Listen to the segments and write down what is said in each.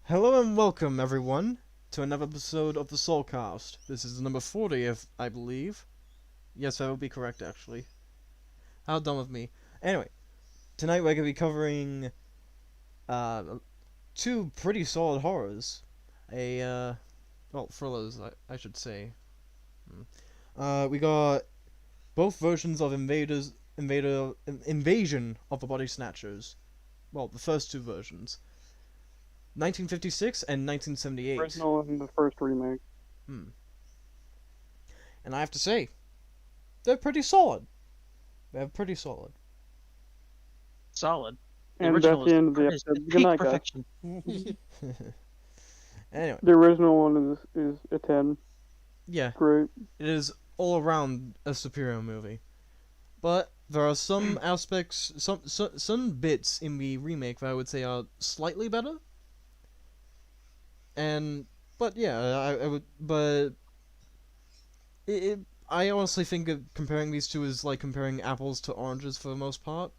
Hello and welcome, everyone, to another episode of the Soulcast. This is number 40, if I believe. Yes, that would be correct, actually. How dumb of me. Anyway, tonight we're going to be covering two pretty solid horrors. Thrillers, I should say. We got both versions of Invasion of the Body Snatchers. Well, the first two versions. 1956 and 1978. Original and the first remake. And I have to say, they're pretty solid. They're pretty solid. Solid. The And original that's the end of the is episode. Good peak night, guys. perfection. Anyway, The original one is a 10. yeah, Great. it is all around a superior movie. But there are some aspects, some bits in the remake that I would say are slightly better. But yeah, I would, but I honestly think of comparing these two is like comparing apples to oranges for the most part.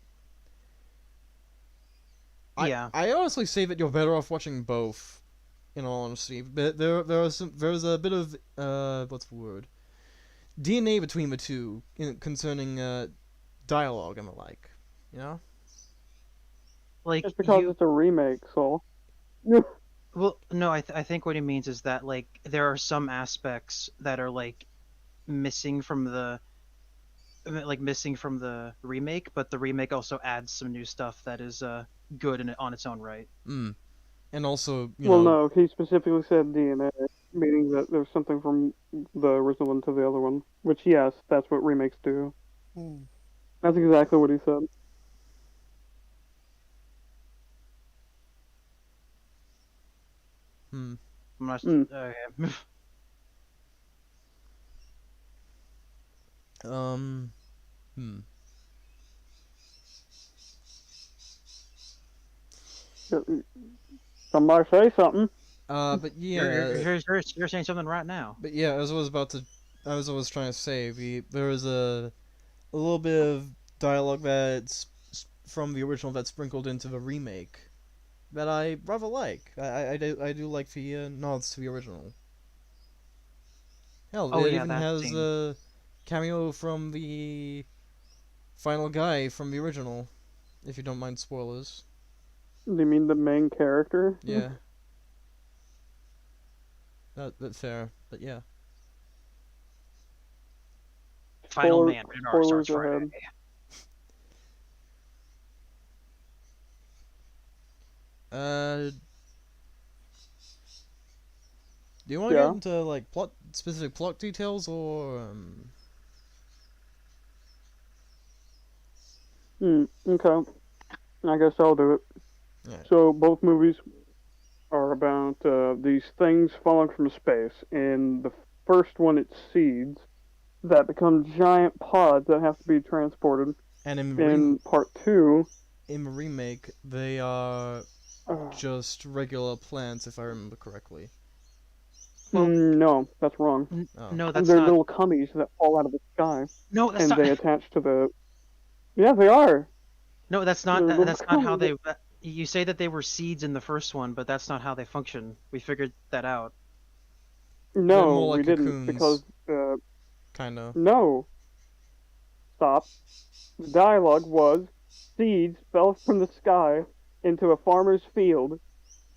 Yeah. I honestly say that you're better off watching both, in all honesty. But there's a bit of what's the word? DNA between the two concerning dialogue and the like, you know? Like It's because you, it's a remake, so. well, no, I think what he means is that like there are some aspects that are like missing from the remake, but the remake also adds some new stuff that is good on its own right. And also, you Well, know, no, he specifically said DNA, meaning that there's something from the original one to the other one. Which, yes, that's what remakes do. That's exactly what he said. I'm not, Mm. okay. um, hmm. Somebody say something. But yeah, You're saying something right now. but yeah, I was trying to say, there is a little bit of dialogue from the original that's sprinkled into the remake that I rather like. I do like the nods to the original. Hell, Oh it yeah, even that has scene. a cameo from the final guy from the original, if you don't mind spoilers. Do you mean the main character? Yeah. That's fair, but yeah. Final Man. Rated R Spoilers starts Friday. ahead. Do you want to get into like specific plot details or Okay. I guess I'll do it. Alright. So both movies are about these things falling from space. In the first one, it's seeds that become giant pods that have to be transported. And In part two, in the remake, they are uh, just regular plants, if I remember correctly. Well, no, that's wrong. Oh. No, that's They're not. little cummies that fall out of the sky, No, that's and not. they attach to the. Yeah, they are. No, that's not. They're little That's not how cummies. they. You say that they were seeds in the first one, but that's not how they function. We figured that out. They're No, more like we didn't cocoons. because Kinda. no. Stop. The dialogue was seeds fell from the sky into a farmer's field.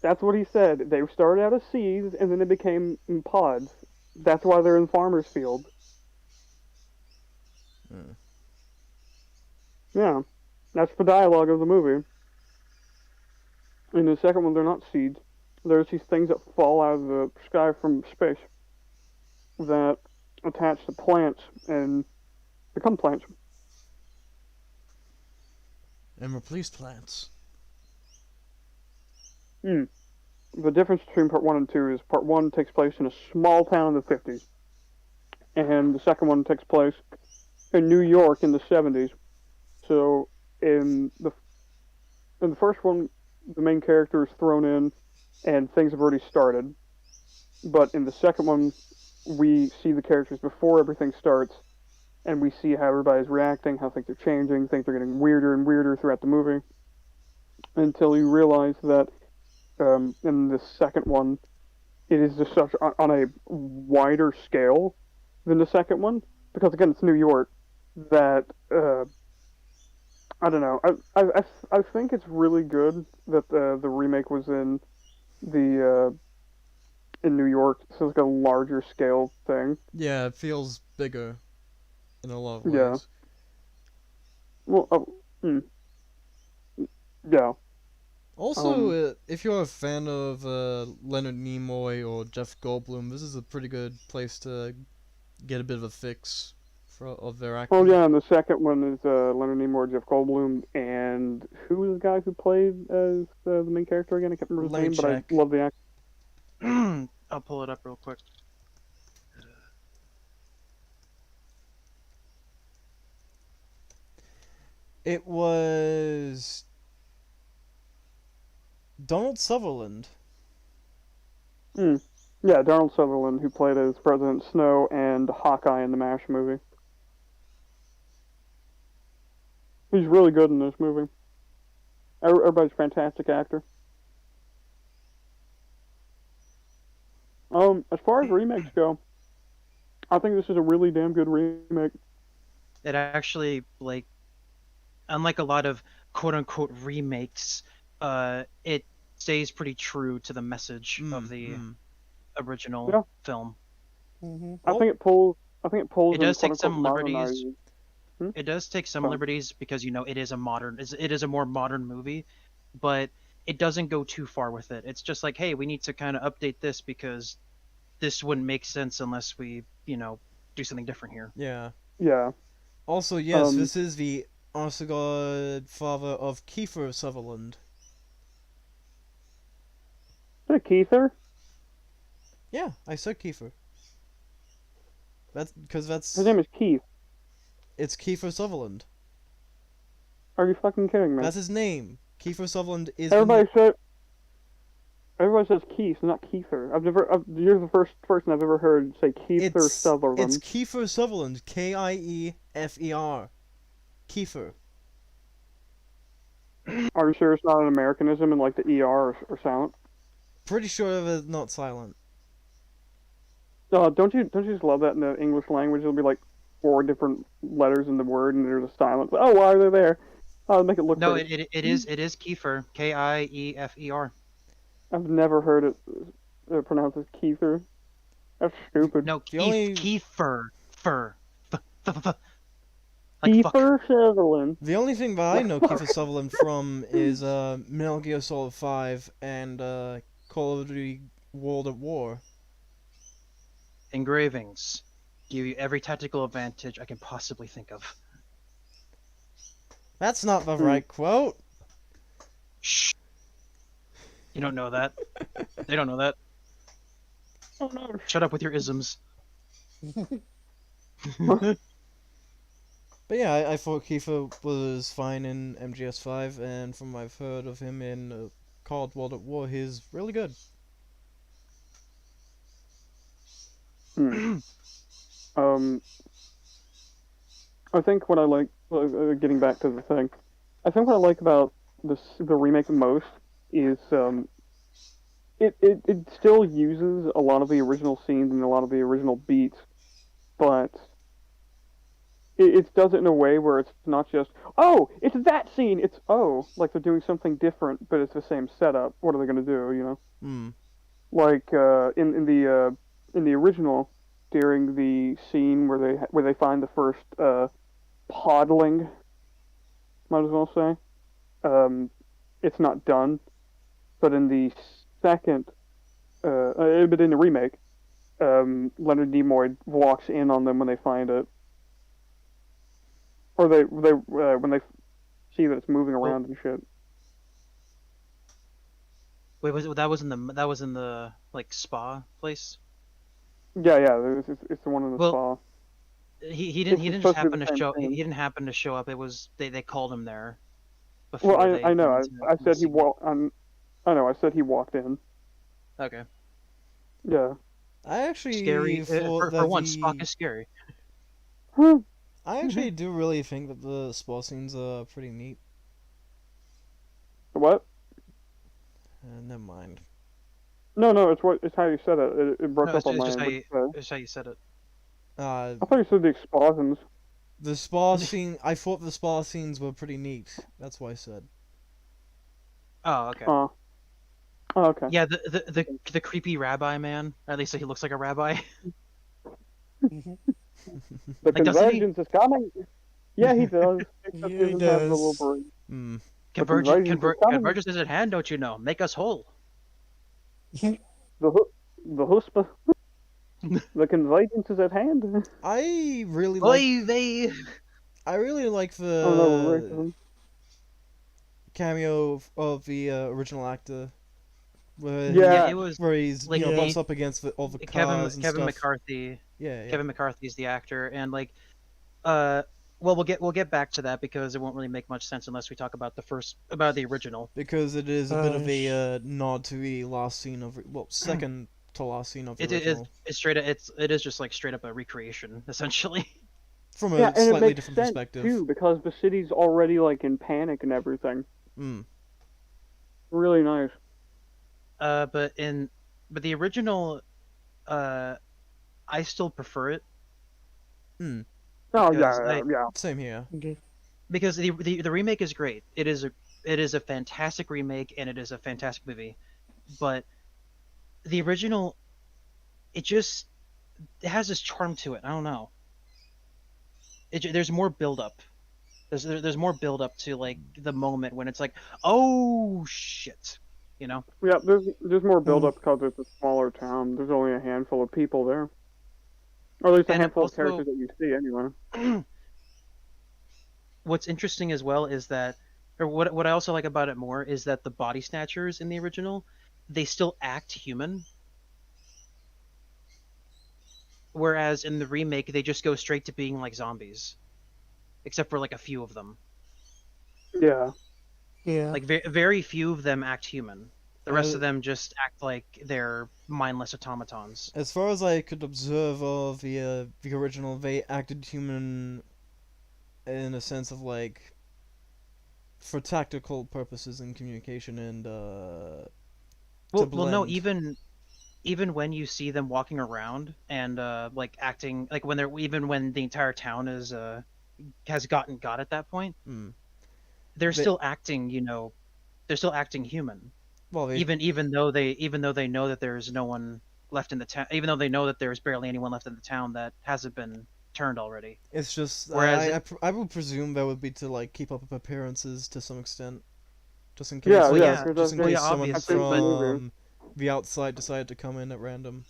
That's what he said. They started out as seeds and then they became pods. That's why they're in farmer's field. Yeah. That's the dialogue of the movie. In the second one, they're not seeds. There's these things that fall out of the sky from space that attach to plants and become plants. And replace plants. The difference between part one and two is part one takes place in a small town in the 50s, and the second one takes place in New York in the 70s. So in the first one, the main character is thrown in, and things have already started. But in the second one, we see the characters before everything starts, and we see how everybody's reacting, how things are changing, things are getting weirder and weirder throughout the movie, until you realize that in the second one, it is just such on a wider scale than the second one because again it's New York that I don't know. I think it's really good that the remake was the in New York, so it's like a larger scale thing. Yeah, it feels bigger in a lot of Yeah. ways. Well, yeah. Also, Um, if you're a fan of Leonard Nimoy or Jeff Goldblum, this is a pretty good place to get a bit of a fix of their well, acting. yeah, and the second one is Leonard Nimoy, Jeff Goldblum, and who was the guy who played as the main character again? I can't remember his Let me name, but I check. love the actor. I'll pull it up real quick. It was Donald Sutherland. Mm. Yeah, Donald Sutherland, who played as President Snow and Hawkeye in the MASH movie. He's really good in this movie. Everybody's a fantastic actor. As far as remakes go, I think this is a really damn good remake. It actually, like, unlike a lot of quote unquote remakes, it stays pretty true to the message of the Mm. original Yeah, film. Mm-hmm. I Oh, think it pulls. I think it pulls It and does quote take unquote some liberties. modernizes. Hmm? It does take some Sorry. liberties because it is a it is a more modern movie, but it doesn't go too far with it. It's just like, hey, we need to kind of update this because this wouldn't make sense unless we, do something different here. yeah. Yeah. Also, yes, Um. this is the Oscar father of Kiefer Sutherland. Is it Keither? Yeah, I said Kiefer. That's because His name is Keith. it's Kiefer Sutherland. Are you fucking kidding me? That's his name. Kiefer Sutherland is the Everybody said. Everybody says Keith, not Keither. You're the first person I've ever heard say Keither it's Sutherland. Kiefer Sutherland. Kiefer. Kiefer. Are you sure it's not an Americanism and like the ER or silent? Pretty sure it's not silent. Don't you just love that in the English language? It'll be like four different letters in the word, and there's a silence. Oh, why are they there? Oh, make it look No, pretty. it is Kiefer, Kiefer. I've never heard it pronounced as Keither. That's stupid. No, The only Kiefer, like fuck. Kiefer Sutherland. the only thing that I know Kiefer Sutherland from is Metal Gear Solid 5 and Call of Duty World at War. Engravings give you every tactical advantage I can possibly think of. That's not the right quote. Shh. You don't know that. They don't know that. Oh no. Shut up with your isms. But yeah, I thought Kiefer was fine in MGS5, and from what I've heard of him in Call of World at War, he's really good. Um, I think what I like, getting back to the thing, I think what I like about the remake most is it still uses a lot of the original scenes and a lot of the original beats, but it does it in a way where it's not just, oh, it's that scene, it's, oh, like they're doing something different, but it's the same setup. What are they going to do, you know? Hmm. Like in the original, during the scene where they find the first podling, might as well say, it's not done. But in the second, but in the remake, Leonard Nimoy walks in on them when they find it, or they when they see that it's moving Oh, around and shit. wait, that was in the like spa place? Yeah. It's the one in the Well, spa. he It's didn't just supposed to be happen the to same show. He thing. didn't happen to show up. It was they called him there Well, before they I know. went into I the said he scene. walked. I know. I said he walked in. Okay. Yeah. I actually Scary. thought For that one, Spock is scary. Huh. I actually do really think that the sport scenes are pretty neat. What? Never mind. No, it's how you said it. It broke No, up on it's my just end. how What you, did you say? it's how you said it. Uh, I thought you said the explosions. the spa scene. I thought the spa scenes were pretty neat. That's why I said. Oh, okay. Oh, okay. Yeah, the creepy rabbi man. Or at least he looks like a rabbi. The Like, doesn't he? convergence is coming. Yeah, he does. Except he Yeah, he doesn't have the little does. brain. Hmm. The convergence is coming. Convergence is at hand, don't you know? Make us whole. The the huspa. The convergence is at hand. I really like. Oy vey. I really like Oh no, the racism. cameo of the original actor, where Yeah, Yeah, it was he's like bumps up against all the cars and Kevin stuff. McCarthy. Yeah, yeah. Kevin McCarthy's the actor, and like, uh, well, we'll get back to that because it won't really make much sense unless we talk about the original. Because it is a bit of a nod to the last scene of second to last scene of the It is original it's straight up it is just like straight up a recreation essentially. from yeah, a and it slightly makes different sense perspective. too because the city's already like in panic and everything. Mm. Really nice. But the original, uh, I still prefer it Mm. Oh because yeah. Same here. because the remake is great. It is a fantastic remake and it is a fantastic movie, but the original, it has this charm to it. I don't know. There's more build up. There's more build up to like the moment when it's like, oh shit, you know. Yeah, there's more build Mm. up because it's a smaller town. There's only a handful of people there, or at least a And handful of also, characters that you see anyway. what's interesting as well is that, or what I also like about it more is that the body snatchers in the original, they still act human, whereas in the remake they just go straight to being like zombies, except for like a few of them. Yeah, Like very few of them act human. The rest Uh, of them just act like they're mindless automatons. as far as I could observe of the original, they acted human in a sense of like for tactical purposes in communication and to Well, no, blend. even when you see them walking around and like acting like when the entire town is has got at that point, Mm. they're They, still acting, they're still acting human. well, they Even though they know that there's no one left in the town, even though they know that there's barely anyone left in the town that hasn't been turned already. it's just Whereas I would presume that would be to like keep up appearances to some extent, just in yeah, case well, yeah. yeah, Because just in well, yeah, case someone I've seen obviously, some but movies. from the outside decided to come in at random.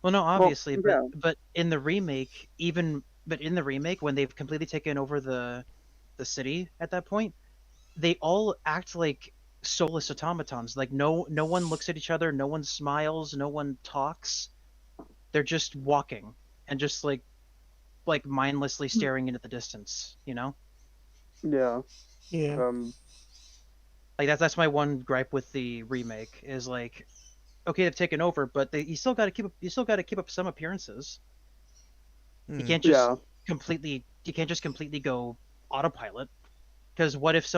well, no, Well, obviously, but yeah, in the remake, in the remake, when they've completely taken over the city at that point, they all act like soulless automatons. Like no one looks at each other, no one smiles, no one talks. They're just walking and just like mindlessly staring into the distance, you know? yeah. Yeah. Like that's my one gripe with the remake is like, okay, they've taken over, but you still got to keep up some appearances. You Hmm. can't just Yeah. completely go autopilot because what if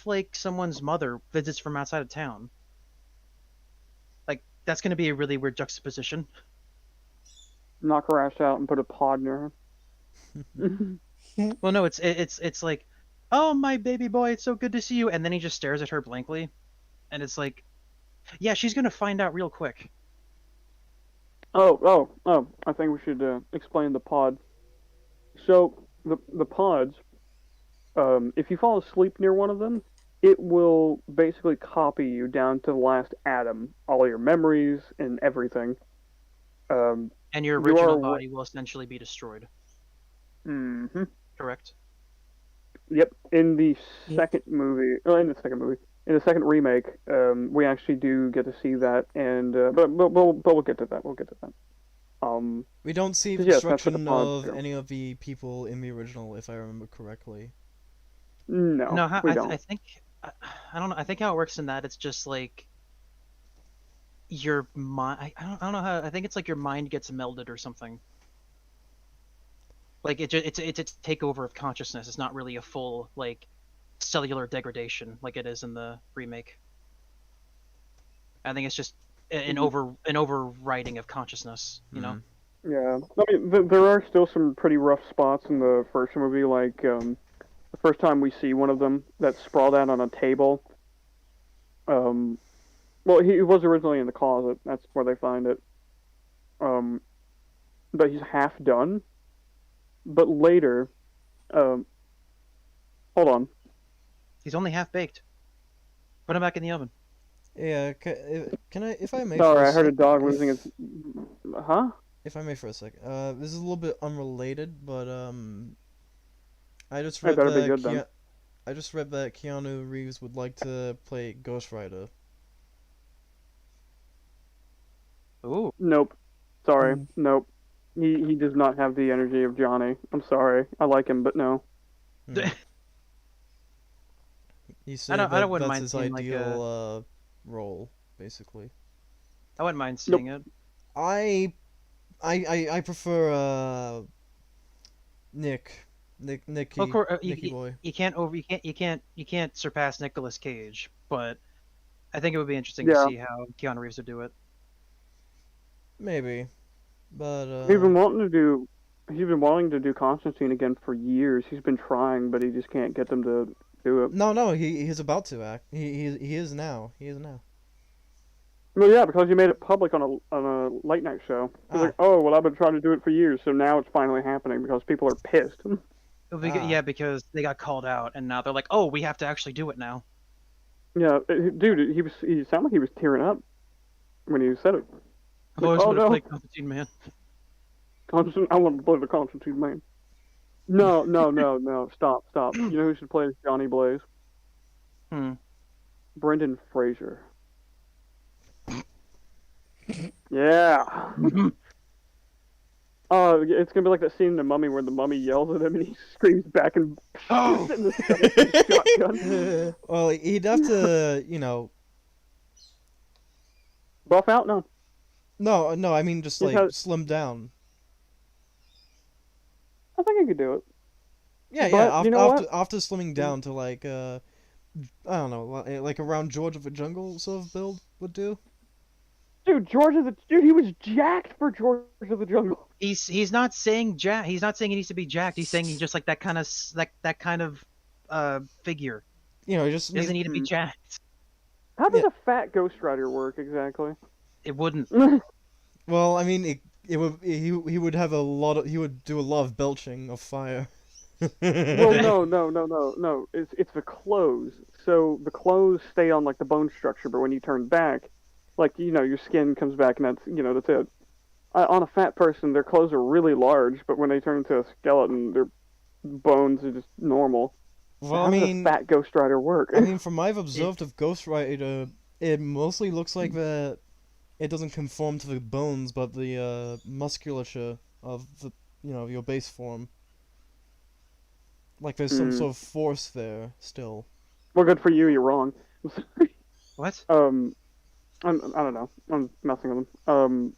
like someone's mother visits from outside of town? Like that's going to be a really weird juxtaposition. Knock her ass out and put a pod near her. Well, no, it's like, "Oh, my baby boy, it's so good to see you." And then he just stares at her blankly, and it's like, "Yeah, she's going to find out real quick." Oh! I think we should explain the pod. So the pods, if you fall asleep near one of them, it will basically copy you down to the last atom, all your memories and everything. Um, And your you are original body will essentially be destroyed. hmm Correct? Yep. In the Yep. second movie, in the second remake, we actually do get to see that, and but we'll get to that. We'll get to that. We don't see the 'Cause yes, that's what the destruction pods of do. any of the people in the original, if I remember correctly. No, No, we I don't. think I don't know. I think how it works in that it's just like your mind. I don't know how. I think it's like your mind gets melded or something. Like it's a takeover of consciousness. It's not really a full like cellular degradation like it is in the remake. I think it's just an overriding of consciousness. You know. Mm. Yeah, I mean, there are still some pretty rough spots in the first movie, like the first time we see one of them that's sprawled out on a table. Um, well, he was originally in the closet. That's where they find it. Um, but he's half done. But later, um, hold on. He's only half baked. Put him back in the oven. Yeah, can I, if I may, for Sorry, a I heard a sec, dog losing its. Huh? if I may for a sec, this is a little bit unrelated, but I just I read better be that good then. I just read that Keanu Reeves would like to play Ghost Rider. Ooh. Nope. Sorry. Nope. He does not have the energy of Johnny. I'm sorry. I like him, but no. Hmm. He I said don't. I that wouldn't that's mind his seeing like a. ideal role, basically. I wouldn't mind Nope. seeing it. I I prefer Nicky Of course, Nicky boy. you can't surpass Nicolas Cage, but I think it would be interesting to Yeah. see how Keanu Reeves would do it. Maybe, but He's been wanting to do. He's been wanting to do Constantine again for years. He's been trying, but he just can't get them to do it. no, he's about to act. He is now. He is now. Well, yeah, because he made it public on a late night show. He's like, "Oh, well, I've been trying to do it for years, so now it's finally happening because people are pissed." Yeah, because they got called out, and now they're like, "Oh, we have to actually do it now." Yeah, dude, he sounded like he was tearing up when he said it. I've always oh wanted to no, play Constantine, man. Constantine, I want to play the Constantine man. No, stop. You know who should play Johnny Blaze? Hmm. Brendan Fraser. Yeah. It's gonna be like that scene in The Mummy where the mummy yells at him and he screams back and Oh! in the stomach with a shotgun. Well, he'd have to, Buff out? No. No, I mean just He's like had- slim down. I think I could do it. Yeah, But, yeah. you know After slimming down to like I don't know, like around George of the Jungle sort of build would do. Dude, he was jacked for George of the Jungle. He's not saying jack. He's not saying he needs to be jacked. He's saying he's just like that kind of figure. He just He doesn't need to be jacked. How does a fat Ghost Rider work exactly? It wouldn't. Well, I mean, it would he would have he would do a lot of belching of fire. Well, no. It's the clothes. So the clothes stay on like the bone structure, but when you turn back, like your skin comes back, and that's it. On a fat person, their clothes are really large, but when they turn into a skeleton, their bones are just normal. Well, How I does mean, a fat Ghost Rider work? I mean, from what I've observed of Ghost Rider, it mostly looks like that it doesn't conform to the bones, but the musculature of the your base form. Like there's some sort of force there still. Well, good for you. You're wrong. What? I don't know. I'm messing with them.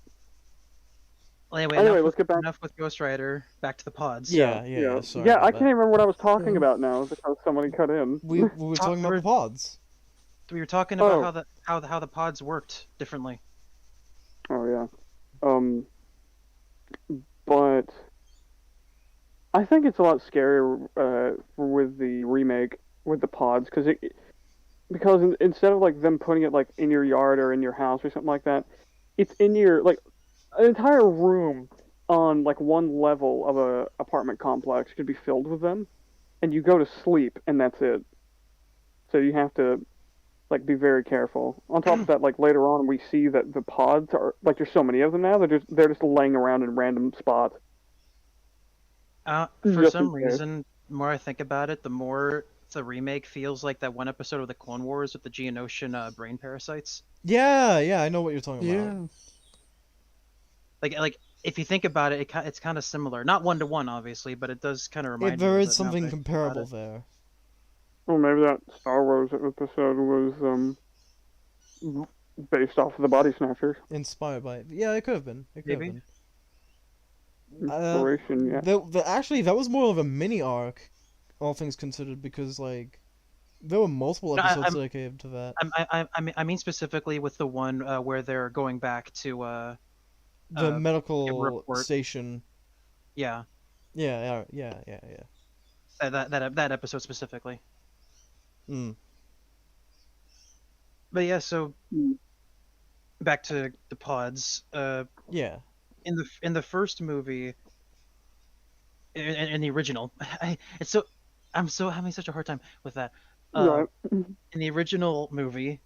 Well, anyway, Anyway, let's get back. enough with Ghost Rider. Back to the pods. Yeah. Sorry Yeah, about I can't that. even remember what I was talking about now because somebody cut in. We were talking about the pods. We were talking about Oh. how the pods worked differently. Oh yeah. But I think it's a lot scarier with the remake with the pods because instead of like them putting it like in your yard or in your house or something like that, it's in your like an entire room on like one level of a apartment complex could be filled with them, and you go to sleep and that's it. So you have to like be very careful. On top of that, like later on we see that the pods are like there's so many of them now they're just laying around in random spots. For Just some in case. reason, the more I think about it, the more the remake feels like that one episode of the Clone Wars with the Geonosian brain parasites. Yeah, I know what you're talking about. Like if you think about it, it's kind of similar. Not one to one, obviously, but it does kind of remind me. There of is it now something that I think about comparable it. there. Well, maybe that Star Wars episode was based off of the Body Snatchers. Inspired by it. Yeah, it could have been. It could have Maybe. been. Inspiration, yeah. Actually, that was more of a mini arc, all things considered, because like There were multiple No, episodes dedicated to that. I mean specifically with the one where they're going back to The give a medical report. station. Yeah, Yeah. that episode specifically. Mm. But yeah, so Mm. back to the pods. Yeah. In the first movie, in the original, it's so I'm so having such a hard time with that. Uh, Right. in the original movie,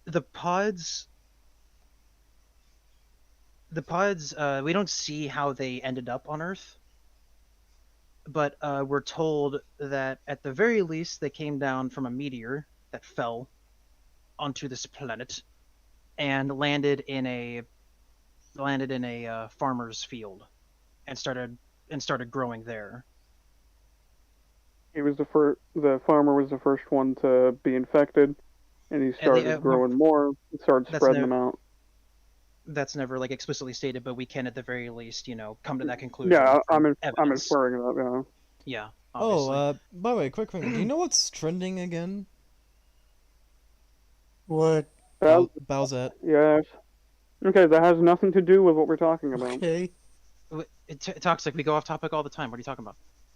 the pods, we don't see how they ended up on Earth, but we're told that at the very least they came down from a meteor that fell onto this planet and landed in a farmer's field and started growing there. He was the first. The farmer was the first one to be infected, and he And they, started growing more. And started that's spreading no, them out. that's never like explicitly stated, but we can at the very least, come to that conclusion Yeah, from I'm evidence. inferring that. Yeah, Oh, obviously. by the way, quick thing. Do you know what's trending again? What? Yeah. Bowsette. Yes. Okay, that has nothing to do with what we're talking about. Okay. Toxic. We go off topic all the time. What are you talking about?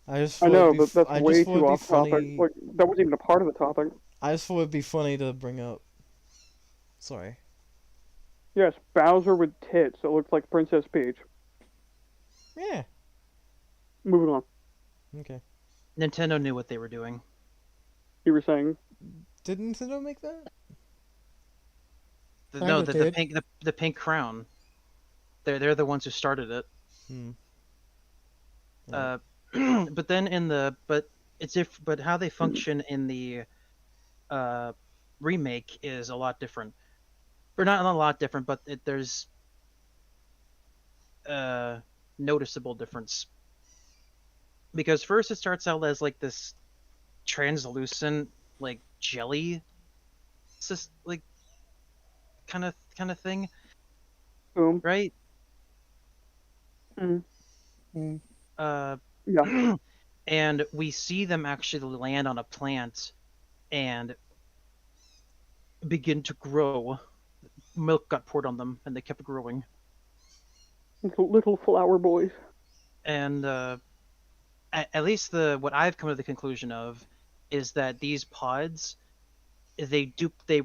I just I thought know, it'd be but that's I way just thought too it'd be off topic. funny. Like that wasn't even a part of the topic. I just thought it'd be funny to bring up. Sorry. Yes, Bowser with tits that looks like Princess Peach. Yeah. Moving on. Okay. Nintendo knew what they were doing. You were saying? Did Nintendo make that? No, Kinda the did. pink crown. They're the ones who started it. Hmm. But then but how they function in the remake is a lot different. Or not a lot different, but there's noticeable difference. Because first it starts out as like this translucent like jelly like kind of thing, Boom. right? Mm. Mm. Yeah. And we see them actually land on a plant and begin to grow. Milk got poured on them and they kept growing. Little flower boys. And at least what I've come to the conclusion of is that these pods they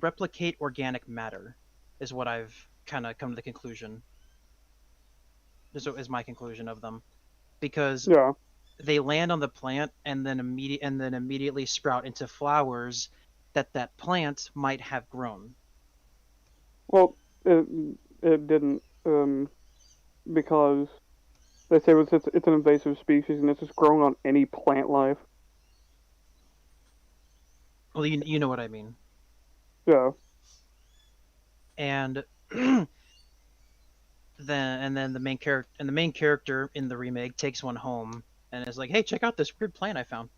replicate organic matter is what I've kind of come to the conclusion. Is my conclusion of them, because Yeah. they land on the plant and then immediately sprout into flowers that plant might have grown. Well, it didn't because they say it's an invasive species and it's just growing on any plant life. Well, you know what I mean. Yeah. And then the main character in the remake takes one home and is like, "Hey, check out this weird plant I found."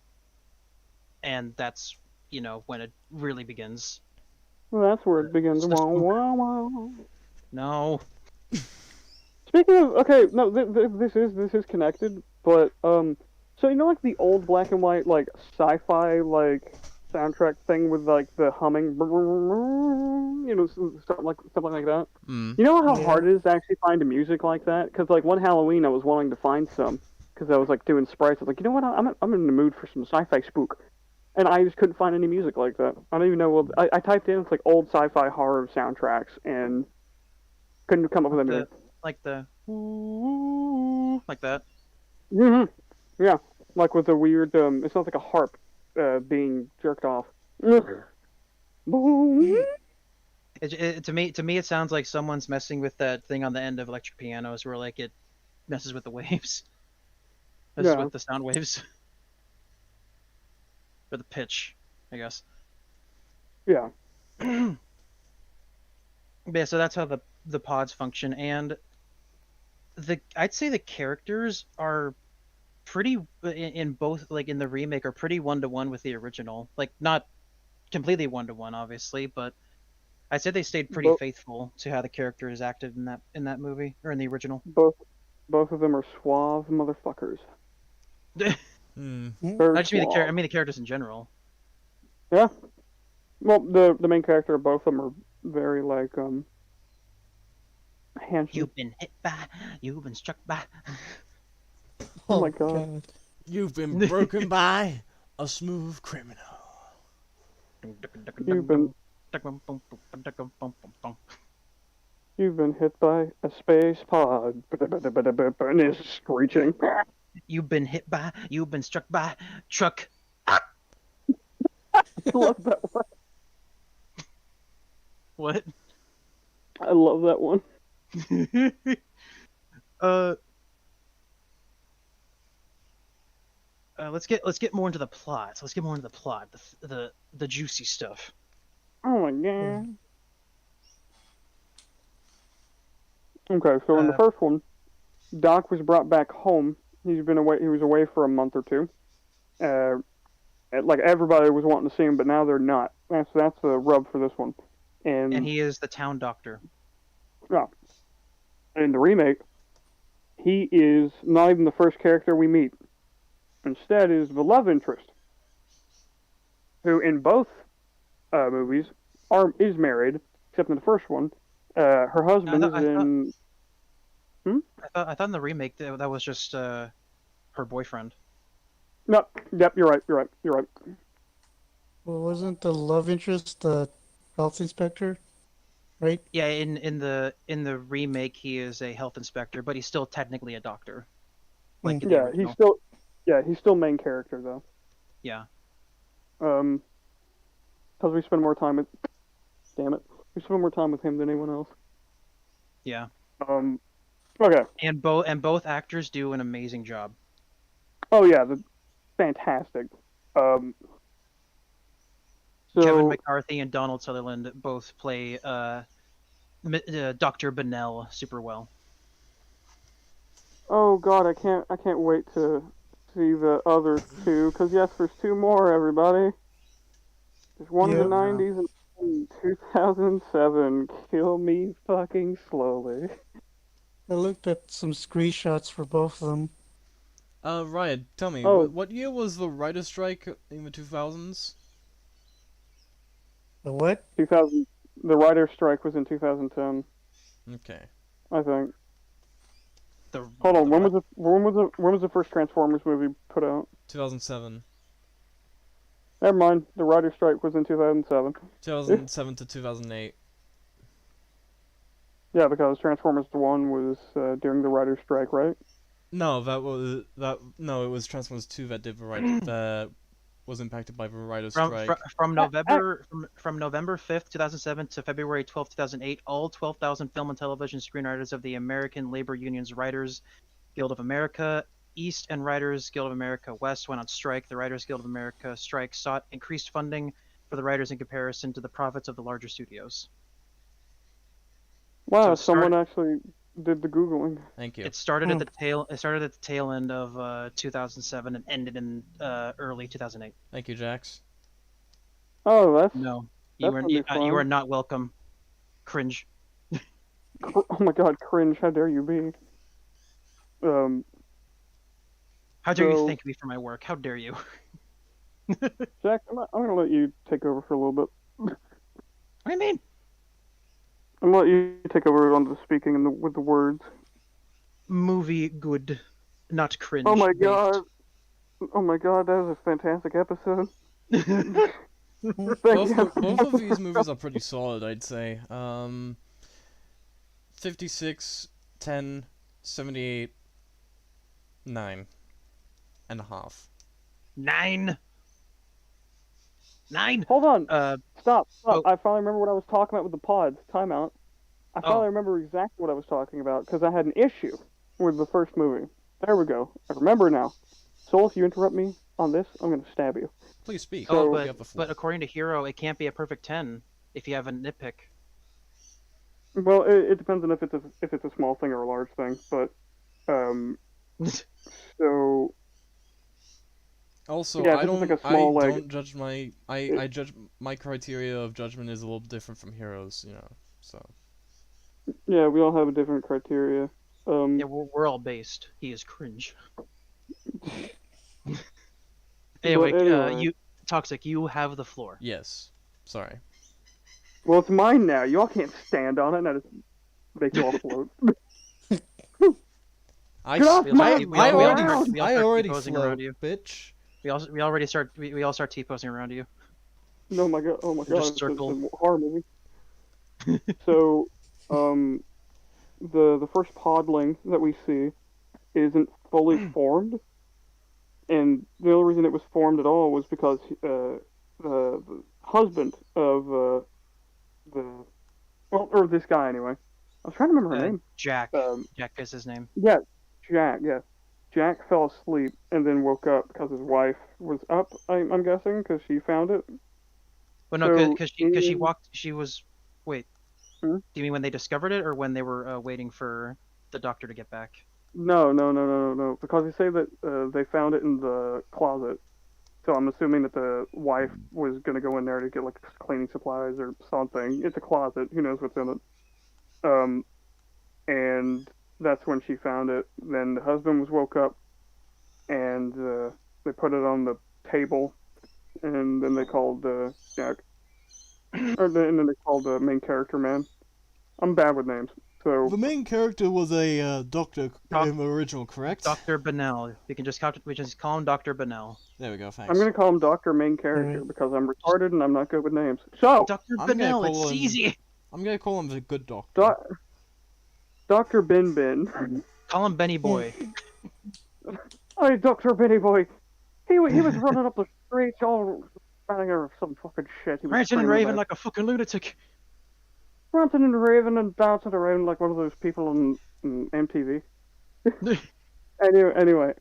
And that's when it really begins. Well, that's where it begins. It's just- Wow, wow, wow. No. Speaking of, okay, no, this is connected, but so like the old black and white like sci-fi like soundtrack thing with like the humming, something like that. Hmm. You know how Yeah. hard it is to actually find music like that? Because like one Halloween I was wanting to find some because I was like doing sprites. I was like, you know what? I'm in the mood for some sci-fi spook, and I just couldn't find any music like that. I don't even know. Well, I typed in it's like old sci-fi horror soundtracks and couldn't come up with anything. Like that. Mm-hmm. Yeah, like with the weird. It sounds like a harp being jerked off. Boom. To me, it sounds like someone's messing with that thing on the end of electric pianos, where like it messes with the waves, messes Yeah. with the sound waves, or the pitch, I guess. Yeah. But yeah, so that's how the pods function, and I'd say the characters are pretty in both, like in the remake, are pretty one-to-one with the original. Like not completely one-to-one, obviously, but I'd say they stayed pretty Bo- faithful to how the characters acted in that movie or in the original. Both of them are suave motherfuckers. Hmm. Very I just mean suave. the characters in general. Yeah. Well, the main character of both of them are very like handsome. You've been hit by, you've been struck by. Oh Oh my god. god. You've been broken by a smooth criminal. You've been You've been hit by a space pod. And it's screeching. You've been hit by, you've been struck by truck. I love that one. What? I love that one. uh, let's get more into the plot. Let's get more into the plot, the juicy stuff. Oh my god. Okay, so in the first one, Doc was brought back home. He was away for a month or two. Like everybody was wanting to see him, but now they're not. That's the rub for this one. And he is the town doctor. Yeah. In the remake, he is not even the first character we meet. Instead, is the love interest, who in both movies is married, except in the first one, her husband is in. I thought in the remake that was just her boyfriend. No, yep, you're right. Well, wasn't the love interest the health inspector? Right? Yeah, in the remake he is a health inspector, but he's still technically a doctor. Like in the original. he's still main character though. Yeah. Because we spend more time with. Damn it, we spend more time with him than anyone else. Yeah. Okay. And both actors do an amazing job. Oh yeah, fantastic. So Kevin McCarthy and Donald Sutherland both play Dr. Bennell super well. Oh god, I can't wait to see the other two. Cause yes, there's two more. Everybody, there's one in the '90s and one in 2007. Kill me fucking slowly. I looked at some screenshots for both of them. Ryan, tell me, Oh. what year was the writer's strike in the 2000s? The what? 2000. The writer's strike was in 2010, Okay. I think. The, Hold on, when was the first Transformers movie put out? 2007. Never mind. The writer's strike was in 2007. 2007 to 2008. Yeah, because Transformers 1 was during the writer's strike, right? No, it was Transformers 2 that did the that was impacted by the writer's strike. from November from November 5th, 2007 to February 12th, 2008, all 12,000 film and television screenwriters of the American Labor Union's Writers Guild of America East and Writers Guild of America West went on strike. The Writers Guild of America strike sought increased funding for the writers in comparison to the profits of the larger studios. Wow, So someone actually did the Googling. Thank you. It started at the tail end of 2007 and ended in early 2008. Thank you, Jax. Oh, that's... No, That's gonna be you fun. are not welcome. Cringe. Oh my god, cringe, how dare you be. How dare you So- thank me for my work? How dare you? Jack, I'm gonna let you take over for a little bit. What do you mean? I'm gonna let you take over on the speaking and with the words. Movie good, not cringe. Oh my based. god. Oh my god, that was a fantastic episode. Thank you. Both of these movies are pretty solid, I'd say. 56, 10, 78, 9 and a half. 9. Hold on. Stop. Oh. I finally remember what I was talking about with the pods. Timeout. I finally remember exactly what I was talking about because I had an issue with the first movie. There we go. I remember now. Soul, if you interrupt me on this, I'm going to stab you. Please speak. So- You have the floor. But according to Hero, it can't be a perfect 10 if you have a nitpick. Well, it depends on if it's a small thing or a large thing, but so Also, Yeah, I this is don't, like a small, I like- don't judge I judge my criteria of judgment is a little different from Heroes, so. yeah, we all have a different criteria. Yeah, we're all based. He is cringe. Anyway, anyway. Toxic, you have the floor. Yes. Sorry. Well, it's mine now. Y'all can't stand on it, and I just make you all float. I, Get off We my also, we, all, we, all start, we all I start already T-posing float, around you. bitch. We already start we all start T-posing around you. No, my god! Oh my We'll god! just circle. It's a horror movie. So, the first podling that we see isn't fully formed, and the only reason it was formed at all was because the husband of the well, or this guy anyway. I was trying to remember her name. Jack. Um, Jack is his name. yeah, Jack. Yeah, Jack fell asleep and then woke up because his wife was up. I'm guessing because she found it. Well, no, So because she in walked. She was. Wait. Hmm? Do you mean when they discovered it, or when they were waiting for the doctor to get back? No. Because they say that they found it in the closet. So I'm assuming that the wife was gonna go in there to get like cleaning supplies or something. It's a closet. Who knows what's in it? Um, and that's when she found it. Then the husband was woke up, and they put it on the table, and then they called Jack, and then they called the main character man. I'm bad with names, so The main character was a doctor Doc- in the original, correct? Dr. Bennell. We can just call him Dr. Bennell. There we go, thanks. I'm gonna call him Doctor Main Character Alright. because I'm retarded and I'm not good with names. So Dr. I'm gonna Bennell, call it's him- easy. I'm gonna call him the good doctor. Doctor Bin Bin. Call him Benny Boy. Hey, Doctor Benny Boy. He was running up the streets all running or some fucking shit. He was Ranting and screaming raving about. like a fucking lunatic. Ranting and raving and bouncing around like one of those people on MTV. Anyway.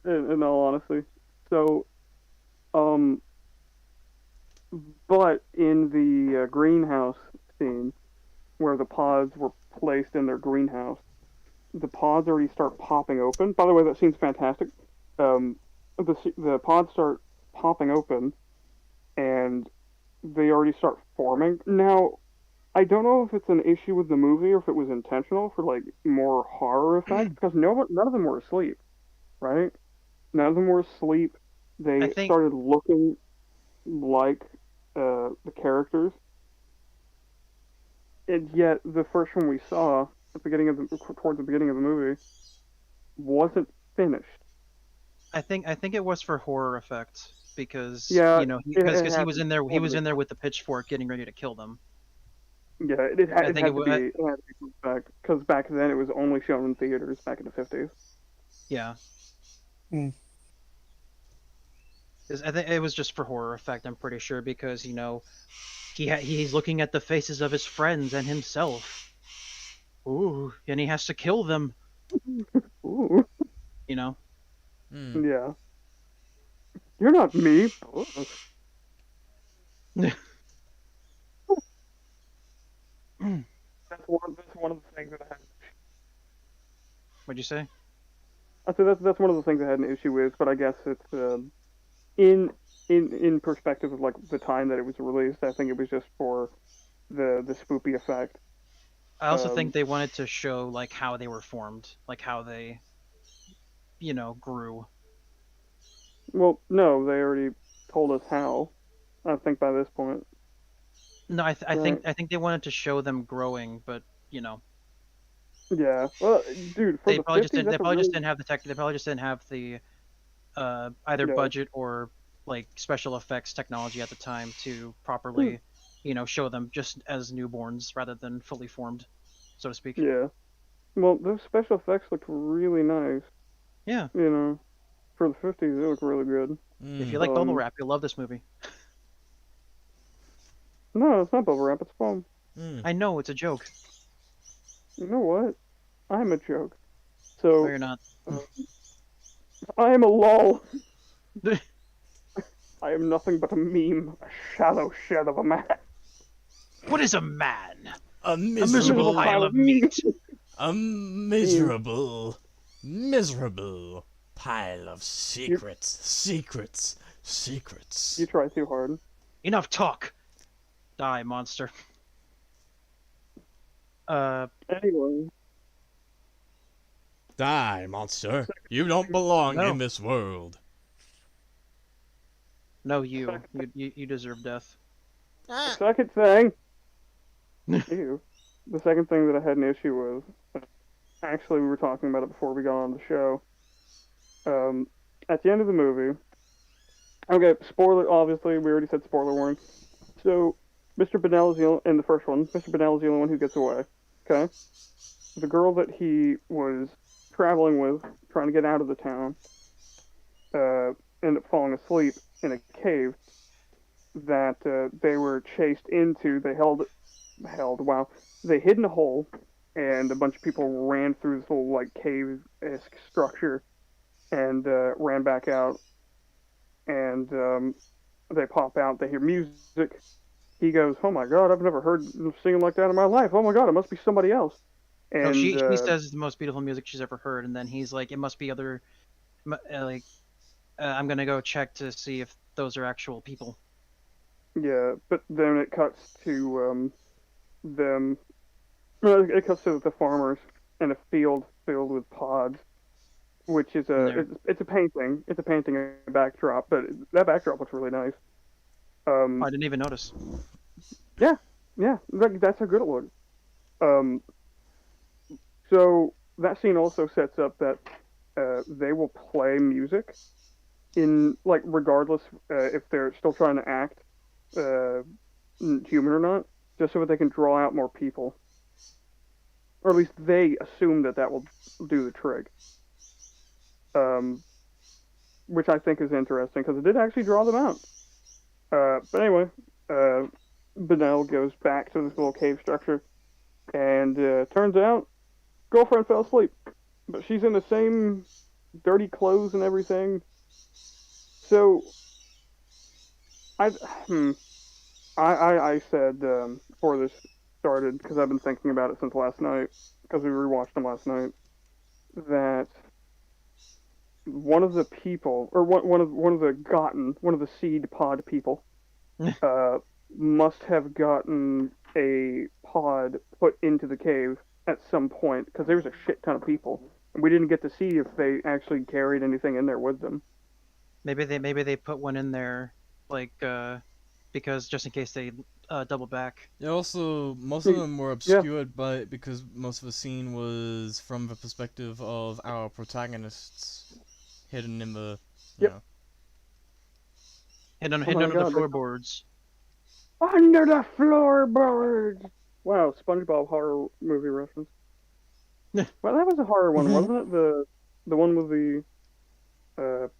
In all honesty, so but in the greenhouse scene where the pods were placed in their greenhouse, the pods already start popping open. By the way, that scene's fantastic. The pods start popping open, and they already start forming. Now, I don't know if it's an issue with the movie or if it was intentional for like more horror effect because none of them were asleep, right? None of them were asleep. They I think- started looking like the characters, and yet the first one we saw towards the beginning of the movie wasn't finished. I think it was for horror effect because Yeah, you know it because had he was in there to be. with the pitchfork getting ready to kill them. Yeah, it had think to be back because back then it was only shown in theaters back in the 50s. Yeah. Hmm. 'Cause I think it was just for horror effect. I'm pretty sure because he's looking at the faces of his friends and himself. Ooh, and he has to kill them. Ooh, You know. Hmm. yeah. You're not me. That's one of the things that I had. What'd you say? I said that's one of the things I had an issue with, but I guess it's in perspective of like the time that it was released. I think it was just for the spoopy effect. I also Um, think they wanted to show like how they were formed, like how they, grew. Well, no, they already told us how. I think by this point. No, I Right. think they wanted to show them growing, but Yeah. Well, dude, for they the probably 50s, just didn't. They that's a probably just really didn't have the tech. They probably just didn't have the either Yeah. budget or like special effects technology at the time to properly, show them just as newborns rather than fully formed, so to speak. Yeah. Well, those special effects looked really nice. Yeah. You know, for the 50s, they look really good. If you like bubble Um, wrap, you'll love this movie. No, it's not bubble wrap. It's foam. I know it's a joke. You know what? I'm a joke. No, So you're not. I am a lol. I am nothing but a meme, a shallow shed of a man. What is a man? A A miserable pile of meat. a miserable pile of secrets. You try too hard. Enough talk. Die, monster. Anyway, Die, monster. You don't belong No. in this world. No, you deserve death. The Ah, second thing, ew. The second thing that I had an issue with, actually, we were talking about it before we got on the show. Um, at the end of the movie, okay, spoiler. Obviously, we already said spoiler warning. So, Mr. Bennell is in the first one. Mr. Bennell is the only one who gets away. Okay, the girl that he was traveling with, trying to get out of the town, uh, ended up falling asleep in a cave that they were chased into. They wow, they hid in a hole, and a bunch of people ran through this little like cave-esque structure and ran back out. And they pop out. They hear music. He goes, "Oh my God, I've never heard them singing like that in my life. Oh my God, it must be somebody else." No, And she says it's the most beautiful music she's ever heard, and then he's like, it must be other, like, I'm gonna go check to see if those are actual people. yeah, but then it cuts to them. No, it cuts to the farmers in a field filled with pods, which is And a they're, it's a painting. It's a painting, a backdrop, but that backdrop looks really nice. oh, I didn't even notice. Yeah, yeah, that's how good it looks. Um, so that scene also sets up that they will play music in like regardless if they're still trying to act uh, human or not, just so that they can draw out more people, or at least they assume that that will do the trick. Um, which I think is interesting because it did actually draw them out. But anyway, uh, Benel goes back to this little cave structure, and turns out girlfriend fell asleep, but she's in the same dirty clothes and everything. So I, hmm, I said before this started because I've been thinking about it since last night because we rewatched them last night that one of the people or one of the seed pod people uh, must have gotten a pod put into the cave at some point because there was a shit ton of people and we didn't get to see if they actually carried anything in there with them. Maybe they put one in there, like, because just in case they double back. yeah, also, most of them were Yeah, obscured by because most of the scene was from the perspective of our protagonists hidden in the, you yep. know. Oh Hidden my under the god, floorboards. under the floorboards. Wow, SpongeBob horror movie reference. Well, that was a horror one, wasn't it? The one with the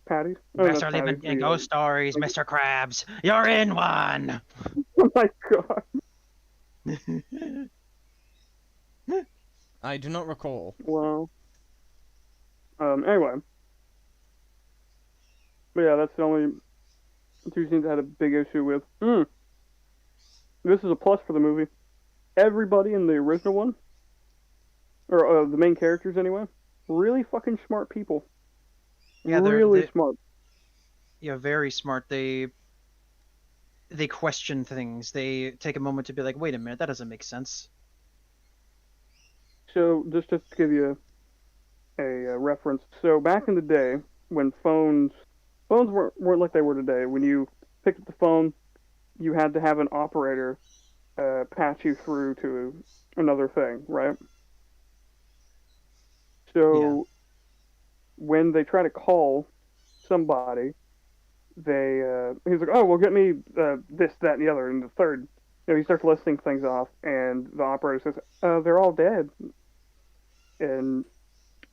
patties. Oh, not Master patties. living in ghost stories, Mr. Krabs. You're in one. Oh my god. I do not recall. Wow. Anyway, but yeah, that's the only two scenes I had a big issue with. This is a plus for the movie. Everybody in the original one, or the main characters anyway, really fucking smart people. Yeah, Really smart. yeah, very smart. They question things. They take a moment to be like, wait a minute, that doesn't make sense. So just to give you a reference, so back in the day when phones weren't like they were today. When you picked up the phone, you had to have an operator patch you through to another thing, right? Yeah. So when they try to call somebody, he's like, "Oh, well, get me this, that, and the other, and the third." You know, he starts listing things off, and the operator says, "They're all dead." And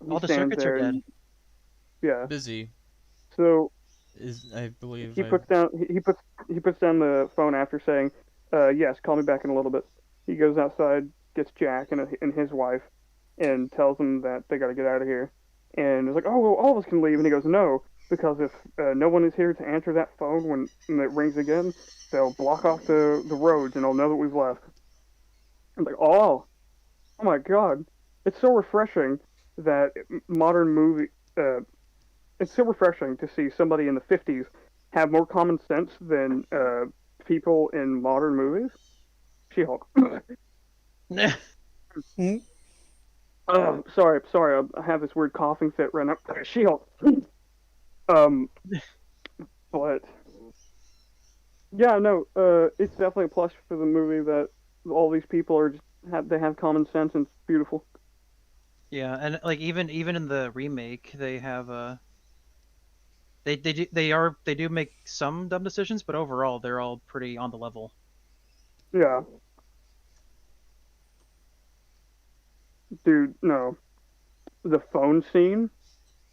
he All the stands circuits are there, dead. and yeah. Busy So is, I believe, he puts down he puts down the phone after saying, "Yes, call me back in a little bit." He goes outside, gets Jack and his wife, and tells them that they got to get out of here. And it's like, "Oh, well, all of us can leave." And he goes, "No, because if no one is here to answer that phone when it rings again, they'll block off the roads and they'll know that we've left." I'm like, oh my god, it's so refreshing that modern movie. It's so refreshing to see somebody in the 50s have more common sense than people in modern movies. She-Hulk. Hmm? Sorry, I have this weird coughing fit right now. She-Hulk. Um, but Yeah, no, it's definitely a plus for the movie that all these people are just they have common sense and it's beautiful. Yeah, and like even in the remake, they have they do make some dumb decisions, but overall they're all pretty on the level. Yeah, dude, no, the phone scene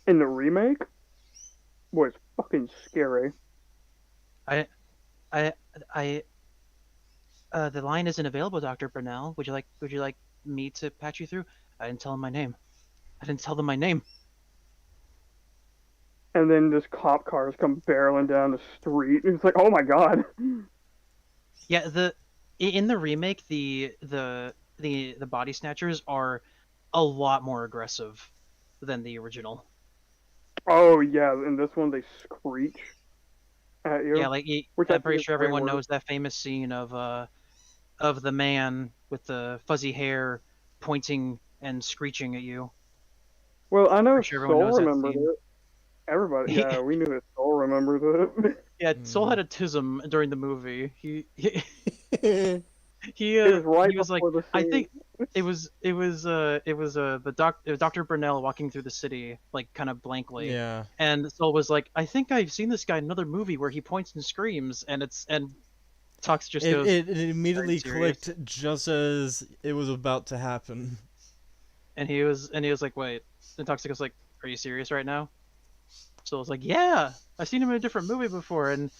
in the remake was fucking scary. I I I the line isn't available, Dr. Burnell. Would you like me to patch you through? I didn't tell him my name. I didn't tell them my name. And then just cop cars come barreling down the street. And it's like, oh my god. Yeah, in the remake, the body snatchers are a lot more aggressive than the original. Oh yeah, in this one they screech at Yeah, you, like which I I'm think pretty is sure way everyone worse. knows that famous scene of the man with the fuzzy hair pointing and screeching at you. Well, I know Pretty sure everyone Soul knows that remembered scene. it. Everybody, yeah, we knew that Soul remembered it. Yeah, Soul Hmm. had a tism during the movie. He It was right he was like, before the I scene. think it was Dr. Burnell walking through the city like kind of blankly, Yeah. and Soul was like, I think I've seen this guy in another movie where he points and screams, and Tux just It, goes, it, it "Are you immediately serious?" clicked just as it was about to happen. And he was like, wait, and Tux goes like, are you serious right now? Soul was like, yeah, I've seen him in a different movie before, and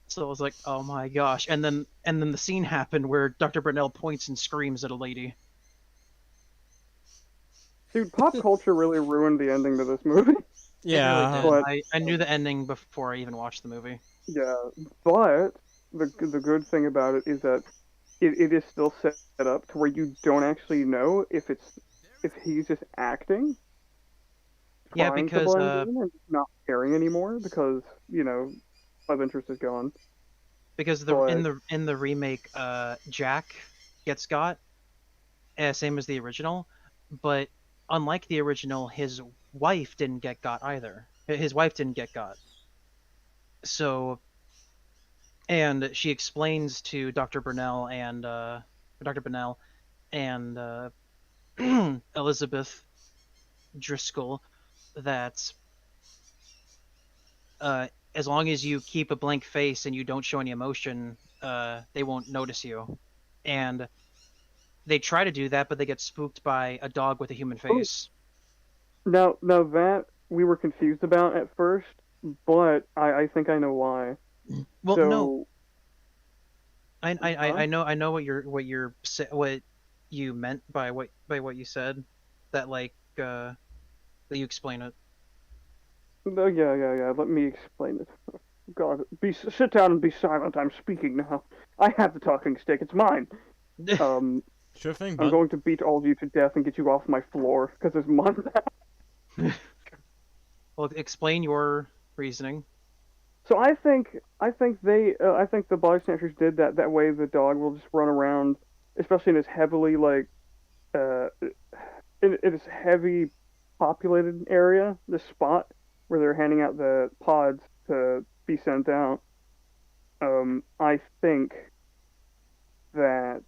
so I was like, "Oh my gosh!" And then the scene happened where Dr. Burnell points and screams at a lady. Dude, pop culture really ruined the ending to this movie. It really Yeah. did. But I knew the ending before I even watched the movie. yeah, but the good thing about it is that it is still set up to where you don't actually know if he's just acting, Yeah, trying to because blend in and not caring anymore because love interest is gone. the But in the remake, Jack gets got, same as the original, but unlike the original, his wife didn't get got either. His wife didn't get got. So, and she explains to Dr. Burnell and Elizabeth Driscoll that as long as you keep a blank face and you don't show any emotion, they won't notice you. And they try to do that, but they get spooked by a dog with a human oh, face. now that we were confused about at first, but I think I know why. Well, no, So, huh? I know what you meant by what you said. That like that you explain No, yeah. Let me explain it. God, sit down and be silent. I'm speaking now. I have the talking stick. It's mine. it. Um, Sure thing, I'm bud. going to beat all of you to death and get you off my floor because it's mine. Well, explain your reasoning. So I think the body snatchers did that way the dog will just run around, especially in this heavily like in this heavy populated area, this spot where they're handing out the pods to be sent out. I think that